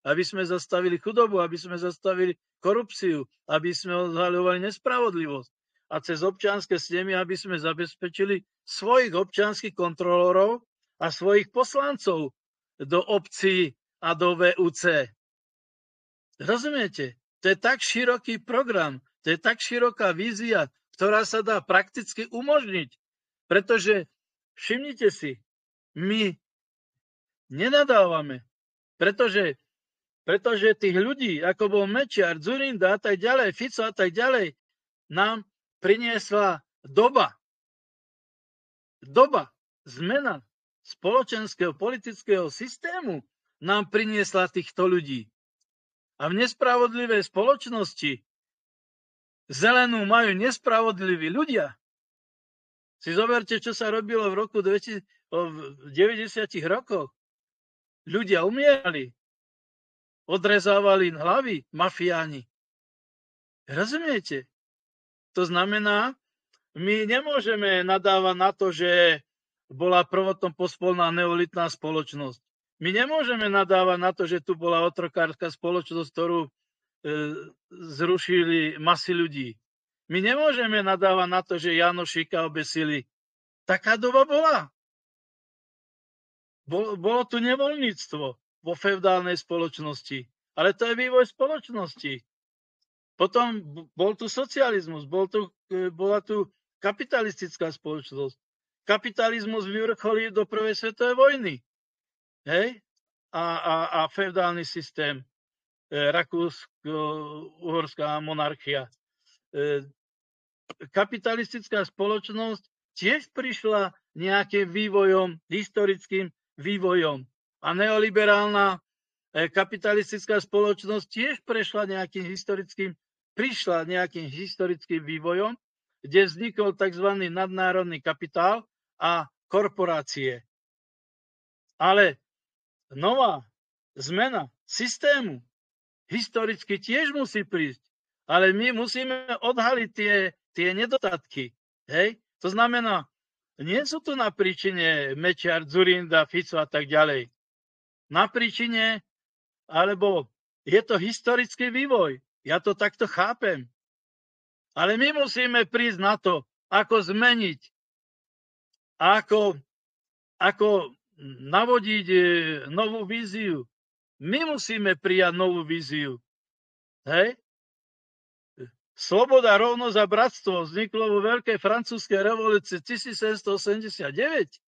Aby sme zastavili chudobu, aby sme zastavili korupciu, aby sme odhaľovali nespravodlivosť. A cez občianske snemy, aby sme zabezpečili svojich občianskych kontrolórov a svojich poslancov do obcí a do VUC. Rozumiete? To je tak široký program, to je tak široká vízia, ktorá sa dá prakticky umožniť. Pretože, všimnite si, my nenadávame, pretože tých ľudí, ako bol Mečiar, Dzurinda a tak ďalej, Fico a tak ďalej, nám priniesla doba, zmena spoločenského politického systému nám priniesla týchto ľudí. A v nespravodlivej spoločnosti zelenú majú nespravodliví ľudia. Si zoberte, čo sa robilo v roku 90 rokoch. Ľudia umierali, odrezávali hlavy mafiáni. Rozumiete? To znamená, my nemôžeme nadávať na to, že bola prvotno pospolná neolitná spoločnosť. My nemôžeme nadávať na to, že tu bola otrokárska spoločnosť, ktorú zrušili masy ľudí. My nemôžeme nadávať na to, že Janošíka obesili. Taká doba bola. Bolo tu nevoľníctvo vo feudálnej spoločnosti. Ale to je vývoj spoločnosti. Potom bol tu socializmus, bola tu kapitalistická spoločnosť. Kapitalizmus vyvrcholil do prvej svetovej vojny. Hej? A feudálny systém, Rakúsko-uhorská monarchia. Kapitalistická spoločnosť tiež prišla nejakým vývojom, historickým vývojom. A neoliberálna kapitalistická spoločnosť tiež prišla nejakým historickým vývojom, kde vznikol tzv. Nadnárodný kapitál a korporácie. Ale nová zmena systému historicky tiež musí prísť. Ale my musíme odhaliť tie nedostatky. Hej? To znamená, nie sú tu na príčine Mečiar, Dzurinda, Fico a tak ďalej. Na príčine, alebo je to historický vývoj. Ja to takto chápem. Ale my musíme prísť na to, ako zmeniť, ako navodiť novú víziu. My musíme prijať novú víziu. Hej? Sloboda, rovnosť a bratstvo vzniklo vo veľkej francúzskej revolúcii 1789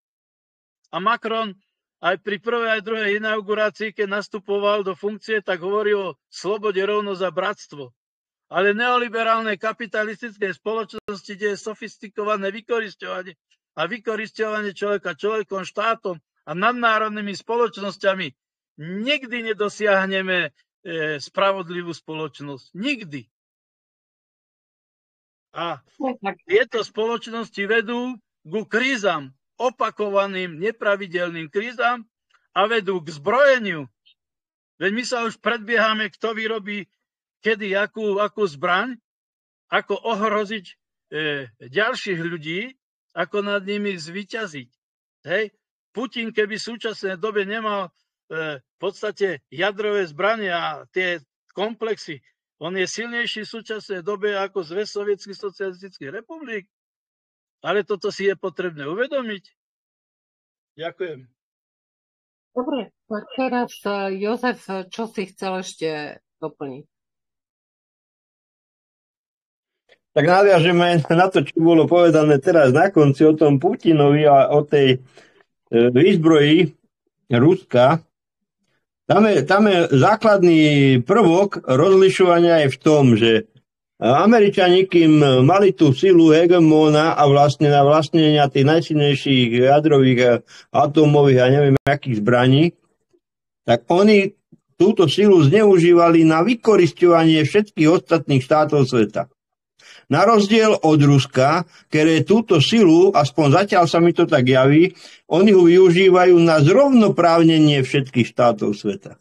a Macron aj pri prvej aj druhej inaugurácii, keď nastupoval do funkcie, tak hovoril o slobode, rovnosť a bratstvo. Ale neoliberálnej kapitalistickej spoločnosti, kde je sofistikované vykorisťovanie a vykorisťovanie človeka človekom, štátom a nadnárodnými spoločnosťami, nikdy nedosiahneme spravodlivú spoločnosť. Nikdy. A tieto spoločnosti vedú ku krízam, opakovaným, nepravidelným krízam a vedú k zbrojeniu. Veď my sa už predbiehame, kto vyrobí kedy akú zbraň, ako ohroziť ďalších ľudí, ako nad nimi zvíťaziť. Hej? Putin, keby v súčasnej dobe nemal v podstate jadrové zbranie a tie komplexy, on je silnejší v súčasnej dobe ako Zväz sovietských socialistických republik. Ale toto si je potrebné uvedomiť. Ďakujem. Dobre, teraz Jozef, čo si chcel ešte doplniť? Tak naviažeme na to, čo bolo povedané teraz na konci o tom Putinovi a o tej výzbroji Ruska. Tam je základný prvok rozlišovania aj v tom, že Američani, kým mali tú silu hegemóna a vlastne na vlastnenia tých najsilnejších jadrových, atómových a neviem akých zbraní, tak oni túto silu zneužívali na vykorisťovanie všetkých ostatných štátov sveta. Na rozdiel od Ruska, ktoré túto silu, aspoň zatiaľ sa mi to tak javí, oni ho využívajú na zrovnoprávnenie všetkých štátov sveta.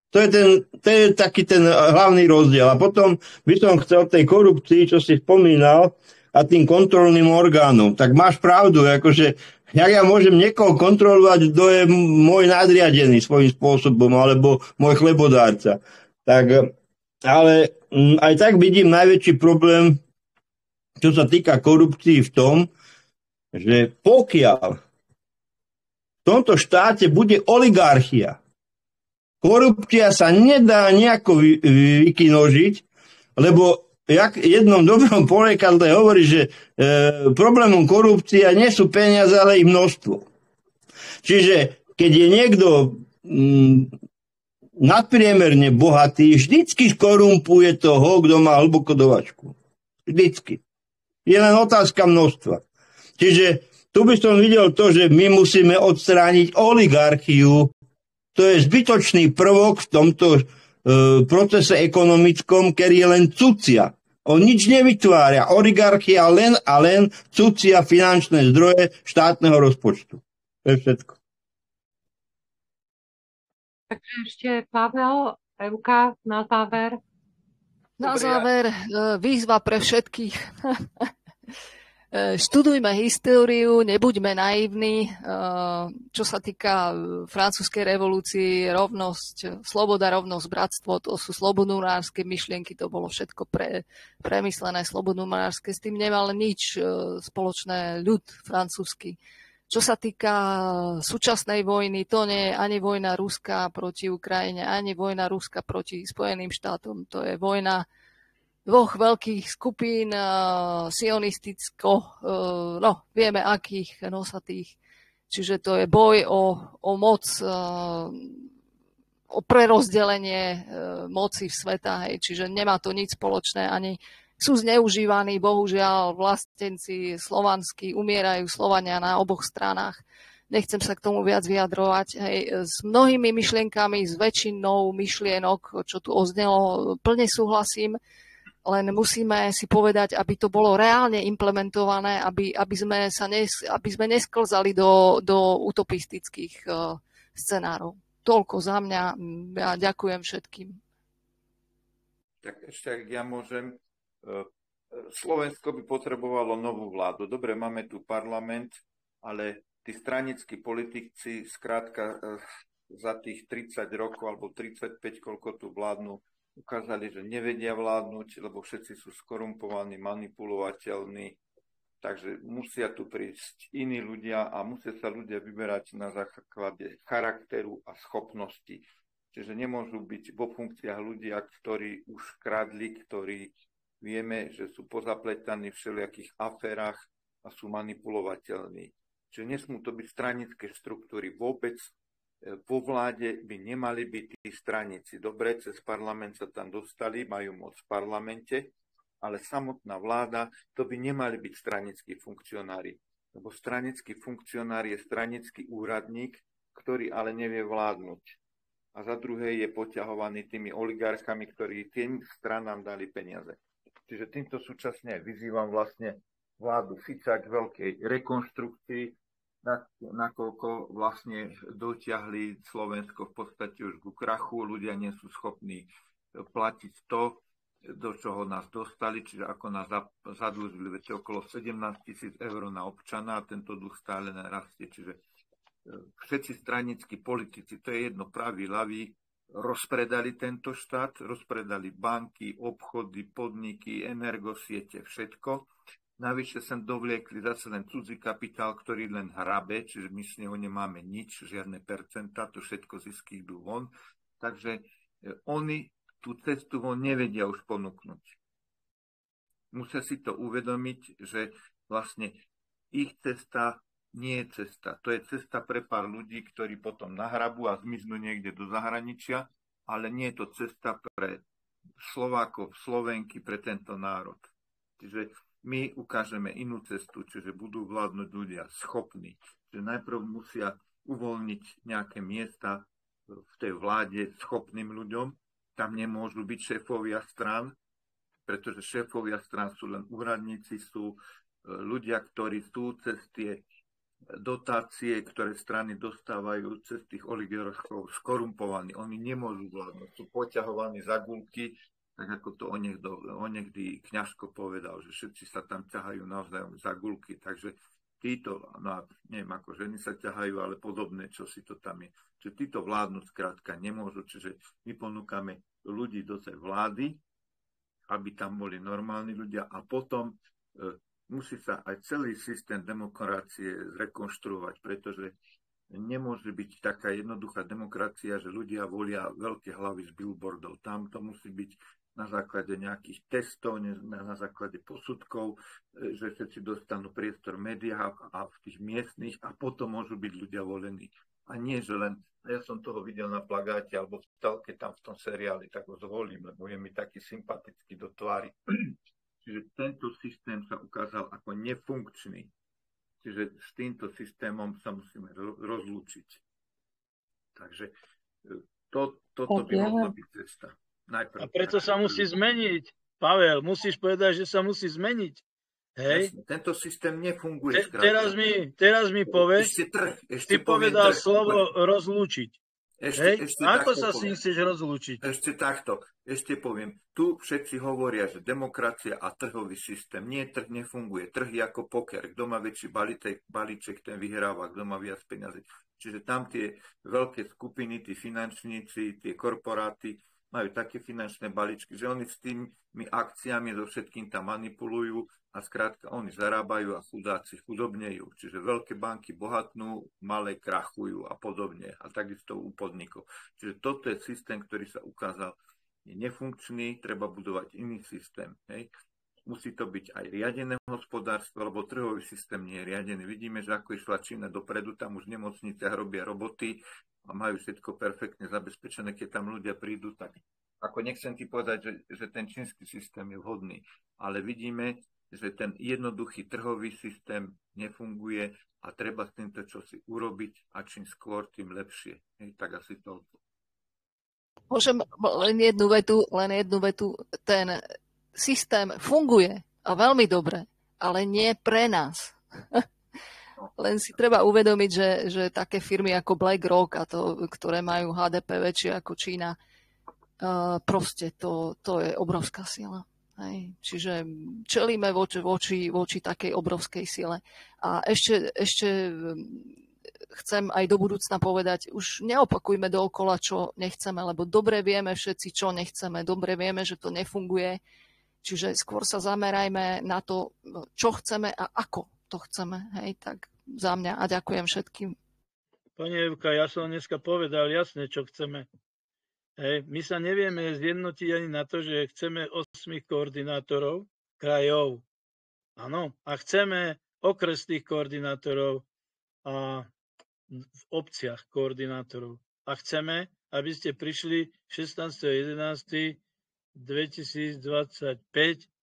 To je taký ten hlavný rozdiel. A potom by som chcel tej korupcii, čo si spomínal, a tým kontrolným orgánom. Tak máš pravdu, akože ja môžem niekoho kontrolovať, kto je môj nadriadený svojím spôsobom, alebo môj chlebodárca. Tak, ale aj tak vidím najväčší problém, čo sa týka korupcii v tom, že pokiaľ v tomto štáte bude oligarchia, Korupcia sa nedá nejako vykinožiť, lebo jak jednom dobrom porekadle hovorí, že problémom korupcia nie sú peniaze, ale ich množstvo. Čiže keď je niekto nadpriemerne bohatý, vždycky skorumpuje toho, kto má hlboko dovačku. Vždycky. Je len otázka množstva. Čiže tu by som videl to, že my musíme odstrániť oligarchiu. To je zbytočný prvok v tomto procese ekonomickom, ktorý je len cucia. On nič nevytvára. Oligarchia len a len cucia finančné zdroje štátneho rozpočtu. To je všetko. Takže ešte Pavel, Evka, na záver. Na záver výzva pre všetkých. Študujme históriu, nebuďme naivní. Čo sa týka francúzskej revolúcie, rovnosť, sloboda, rovnosť, bratstvo, to sú slobodnárske myšlienky, to bolo všetko premyslené, slobodnárske. S tým nemal nič spoločné ľud francúzsky. Čo sa týka súčasnej vojny, to nie je ani vojna Ruska proti Ukrajine, ani vojna Ruska proti Spojeným štátom. To je vojna dvoch veľkých skupín sionisticko, vieme akých nosatých. Čiže to je boj o moc, o prerozdelenie moci v sveta. Hej. Čiže nemá to nič spoločné, ani sú zneužívaní, bohužiaľ, vlastenci slovanskí, umierajú Slovania na oboch stranách. Nechcem sa k tomu viac vyjadrovať. Hej. S mnohými myšlienkami, s väčšinou myšlienok, čo tu oznelo, plne súhlasím. Len musíme si povedať, aby to bolo reálne implementované, aby sme nesklzali do utopistických scenárov. Toľko za mňa. Ja ďakujem všetkým. Tak ešte, ak ja môžem. Slovensko by potrebovalo novú vládu. Dobre, máme tu parlament, ale tí stranickí politici skrátka za tých 30 rokov alebo 35, koľko tu vládnu, ukázali, že nevedia vládnuť, lebo všetci sú skorumpovaní, manipulovateľní, takže musia tu prísť iní ľudia a musia sa ľudia vyberať na základe charakteru a schopnosti. Čiže nemôžu byť vo funkciách ľudia, ktorí už kradli, ktorí vieme, že sú pozapletaní v všelijakých aférach a sú manipulovateľní. Čiže nesmú to byť stranické štruktúry vôbec. Vo vláde by nemali byť tí straníci. Dobre, cez parlament sa tam dostali, majú moc v parlamente, ale samotná vláda, to by nemali byť stranickí funkcionári. Lebo stranický funkcionár je stranický úradník, ktorý ale nevie vládnuť. A za druhé je poťahovaný tými oligarchami, ktorí tým stranám dali peniaze. Čiže týmto súčasne vyzývam vlastne vládu Fica k veľkej rekonštrukcii, nakoľko vlastne dotiahli Slovensko v podstate už ku krachu. Ľudia nie sú schopní platiť to, do čoho nás dostali, čiže ako nás zadlžili, viete, okolo 17 000 eur na občana a tento dlh stále narastie. Čiže všetci stranickí politici, to je jedno, praví, ľaví, rozpredali tento štát, rozpredali banky, obchody, podniky, energosiete, všetko. Navyše sem dovliekli zase len cudzí kapitál, ktorý len hrabe, čiže my z neho nemáme nič, žiadne percentá, to všetko zisky idú von. Takže oni tú cestu von nevedia už ponúknuť. Musia si to uvedomiť, že vlastne ich cesta nie je cesta. To je cesta pre pár ľudí, ktorí potom nahrabu a zmiznú niekde do zahraničia, ale nie je to cesta pre Slovákov, Slovenky, pre tento národ. Čiže my ukážeme inú cestu, čiže budú vládnuť ľudia schopní. Čiže najprv musia uvoľniť nejaké miesta v tej vláde schopným ľuďom. Tam nemôžu byť šéfovia strán, pretože šéfovia strán sú len úradníci, sú ľudia, ktorí sú cez tie dotácie, ktoré strany dostávajú cez tých oligarchov skorumpovaní. Oni nemôžu vládnuť, sú poťahovaní za guľky, tak ako to onehdy Kňažko povedal, že všetci sa tam ťahajú navzájom za guľky. Takže títo, neviem ako ženy sa ťahajú, ale podobné, čo si to tam je. Čiže títo vládnuť skrátka nemôžu, čiže my ponúkame ľudí do tej vlády, aby tam boli normálni ľudia a potom musí sa aj celý systém demokracie zrekonštruovať, pretože nemôže byť taká jednoduchá demokracia, že ľudia volia veľké hlavy z billboardov. Tam to musí byť na základe nejakých testov, na základe posudkov, že všetci dostanú priestor v médiách a v tých miestnych a potom môžu byť ľudia volení. A nie, že len, ja som toho videl na plagáte alebo v telke tam v tom seriáli, tak ho zvolím, lebo je mi taký sympatický do tvári. Čiže tento systém sa ukázal ako nefunkčný. Čiže s týmto systémom sa musíme rozlúčiť. Takže toto by mohla byť cesta. Najprv. A preto sa musí zmeniť. Pavel, musíš povedať, že sa musí zmeniť. Hej? Jasne, tento systém nefunguje. Teraz mi povedz, ty povedal slovo rozlúčiť. Ako sa s ním chceš rozlúčiť? Ešte poviem. Tu všetci hovoria, že demokracia a trhový systém. Nie, trh nefunguje. Trh je ako poker. Kto má väčší balíček, ten vyhráva. Kto má viac peniazy. Čiže tam tie veľké skupiny, tí finančníci, tie korporáty majú také finančné balíčky, že oni s tými akciami so všetkým tam manipulujú a skrátka oni zarábajú a chudáci chudobnejú. Čiže veľké banky bohatnú, malé krachujú a podobne. A takisto u podnikov. Čiže toto je systém, ktorý sa ukázal je nefunkčný, treba budovať iný systém. Hej. Musí to byť aj riadené hospodárstvo, lebo trhový systém nie je riadený. Vidíme, že ako išla Čína dopredu, tam už v nemocniciach robia roboty a majú všetko perfektne zabezpečené. Keď tam ľudia prídu, tak ako nechcem ti povedať, že ten čínsky systém je vhodný, ale vidíme, že ten jednoduchý trhový systém nefunguje a treba s týmto čosi urobiť a čím skôr, tým lepšie. Hej, tak asi to. Môžem len jednu vetu. Ten systém funguje a veľmi dobre, ale nie pre nás. Len si treba uvedomiť, že také firmy ako BlackRock, ktoré majú HDP väčšie ako Čína, proste to je obrovská sila. Hej. Čiže čelíme voči takej obrovskej sile. A ešte chcem aj do budúcna povedať, už neopakujme dookola, čo nechceme, lebo dobre vieme všetci, čo nechceme, dobre vieme, že to nefunguje. Čiže skôr sa zamerajme na to, čo chceme a ako to chceme. Hej, tak za mňa a ďakujem všetkým. Pani Evka, ja som dneska povedal jasne, čo chceme. Hej, my sa nevieme zjednotiť ani na to, že chceme 8 koordinátorov krajov. Áno, a chceme okresných koordinátorov a v obciach koordinátorov. A chceme, aby ste prišli 16.11.2025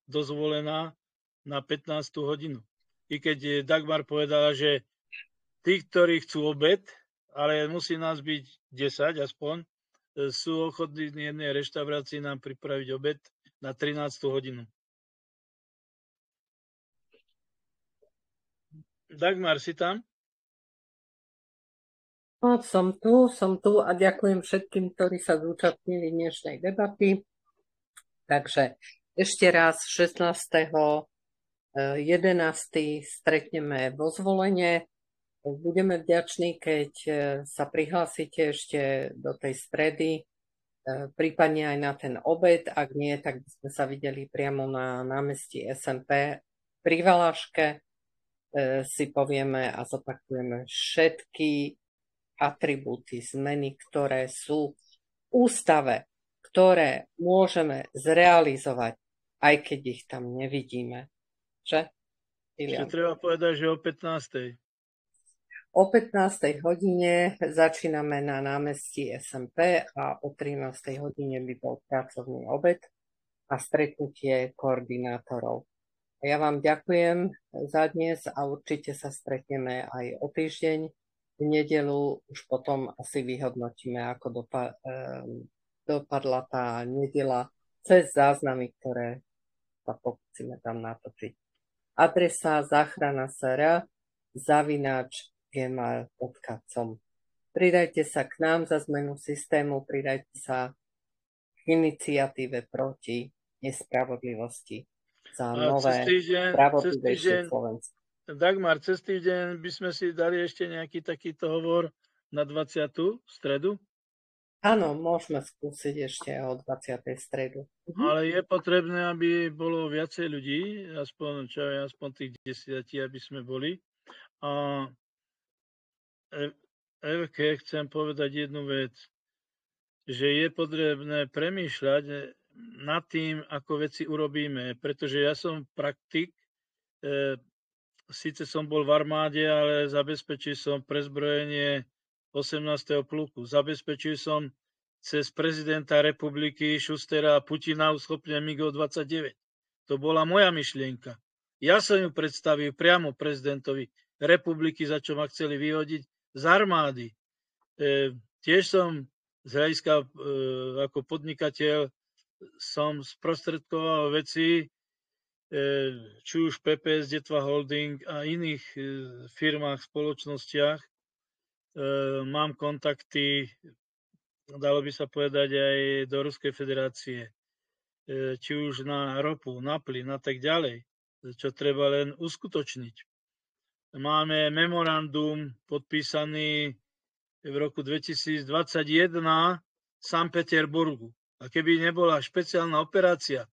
dozvolená na 15. hodinu. I keď Dagmar povedala, že tí, ktorí chcú obed, ale musí nás byť 10 aspoň, sú ochotní v jednej reštaurácii nám pripraviť obed na 13. hodinu. Dagmar, si tam? No, som tu a ďakujem všetkým, ktorí sa zúčastnili dnešnej debaty. Takže ešte raz 16.11. stretneme vo Zvolenie. Budeme vďační, keď sa prihlásite ešte do tej stredy, prípadne aj na ten obed. Ak nie, tak by sme sa videli priamo na námestí SMP pri Valaške. Si povieme a zopakujeme všetky atribúty, zmeny, ktoré sú v ústave, ktoré môžeme zrealizovať, aj keď ich tam nevidíme. Že? Ešte treba povedať, že o 15. O 15. hodine začíname na námestí SMP a o 13. hodine by bol pracovný obed a stretnutie koordinátorov. Ja vám ďakujem za dnes a určite sa stretneme aj o týždeň. V nedeľu už potom asi vyhodnotíme, ako dopadla tá nedeľa cez záznamy, ktoré sa pokúsime tam natočiť. Adresa zachrana.sera@gmail.com. Pridajte sa k nám za zmenu systému, pridajte sa k iniciatíve proti nespravodlivosti za nové spravodlivejšie Slovensko. Dagmar, cez týždeň by sme si dali ešte nejaký takýto hovor na 20. stredu? Áno, môžeme skúsiť ešte o 20. stredu. Ale je potrebné, aby bolo viacej ľudí, aspoň tých 10, aby sme boli. A Evke chcem povedať jednu vec, že je potrebné premýšľať nad tým, ako veci urobíme, pretože ja som praktik, síce som bol v armáde, ale zabezpečil som prezbrojenie 18. pluku. Zabezpečil som cez prezidenta republiky Šustera a Putina uschopnenie MiG-29. To bola moja myšlienka. Ja som ju predstavil priamo prezidentovi republiky, za čo ma chceli vyhodiť z armády. Tiež som z hľadiska ako podnikateľ som sprostredkoval veci, či už PPS, Detva Holding a iných firmách, spoločnostiach. Mám kontakty, dalo by sa povedať, aj do Ruskej federácie, či už na ropu, na plyn a tak ďalej, čo treba len uskutočniť. Máme memorandum podpísaný v roku 2021 v Sankt Peterburgu. A keby nebola špeciálna operácia,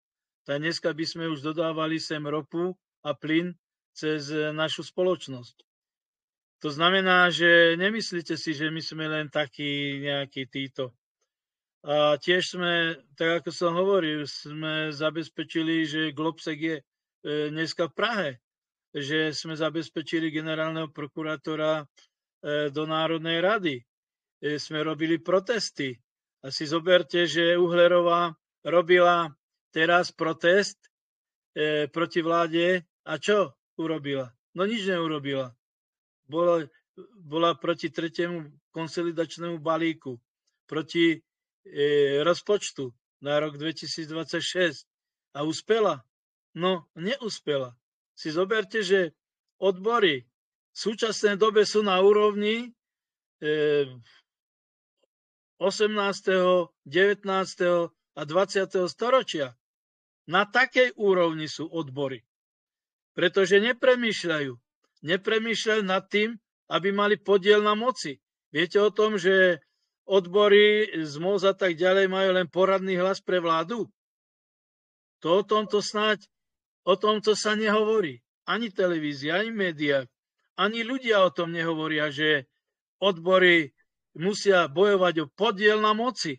tak dneska by sme už dodávali sem ropu a plyn cez našu spoločnosť. To znamená, že nemyslíte si, že my sme len takí nejakí títo. A tiež sme, tak ako som hovoril, sme zabezpečili, že Globsek je dneska v Prahe, že sme zabezpečili generálneho prokurátora do Národnej rady. Sme robili protesty. A si zoberte, že Uhlerová robila teraz protest proti vláde a čo urobila? No nič neurobila. Bola proti 3. konsolidačnému balíku, proti rozpočtu na rok 2026 a uspela? No, neúspela. Si zoberte, že odbory v súčasnej dobe sú na úrovni 18., 19. a 20. storočia. Na takej úrovni sú odbory. Pretože nepremýšľajú nad tým, aby mali podiel na moci. Viete o tom, že odbory z MOZ a tak ďalej majú len poradný hlas pre vládu? O tomto sa nehovorí. Ani televízia, ani médiá, ani ľudia o tom nehovoria, že odbory musia bojovať o podiel na moci.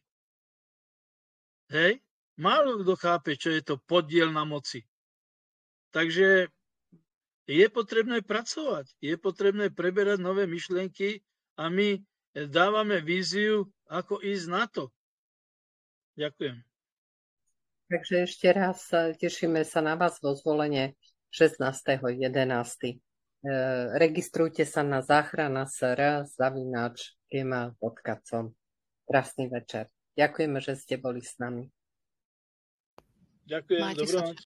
Hej? Málo kto chápe, čo je to podiel na moci. Takže je potrebné pracovať, je potrebné preberať nové myšlienky a my dávame víziu, ako ísť na to. Ďakujem. Takže ešte raz tešíme sa na vás vo zvolenie 16.11. Registrujte sa na záchrana.sr@gmail.com. Krásny večer. Ďakujeme, že ste boli s nami. Ďakujem, dobrú noc.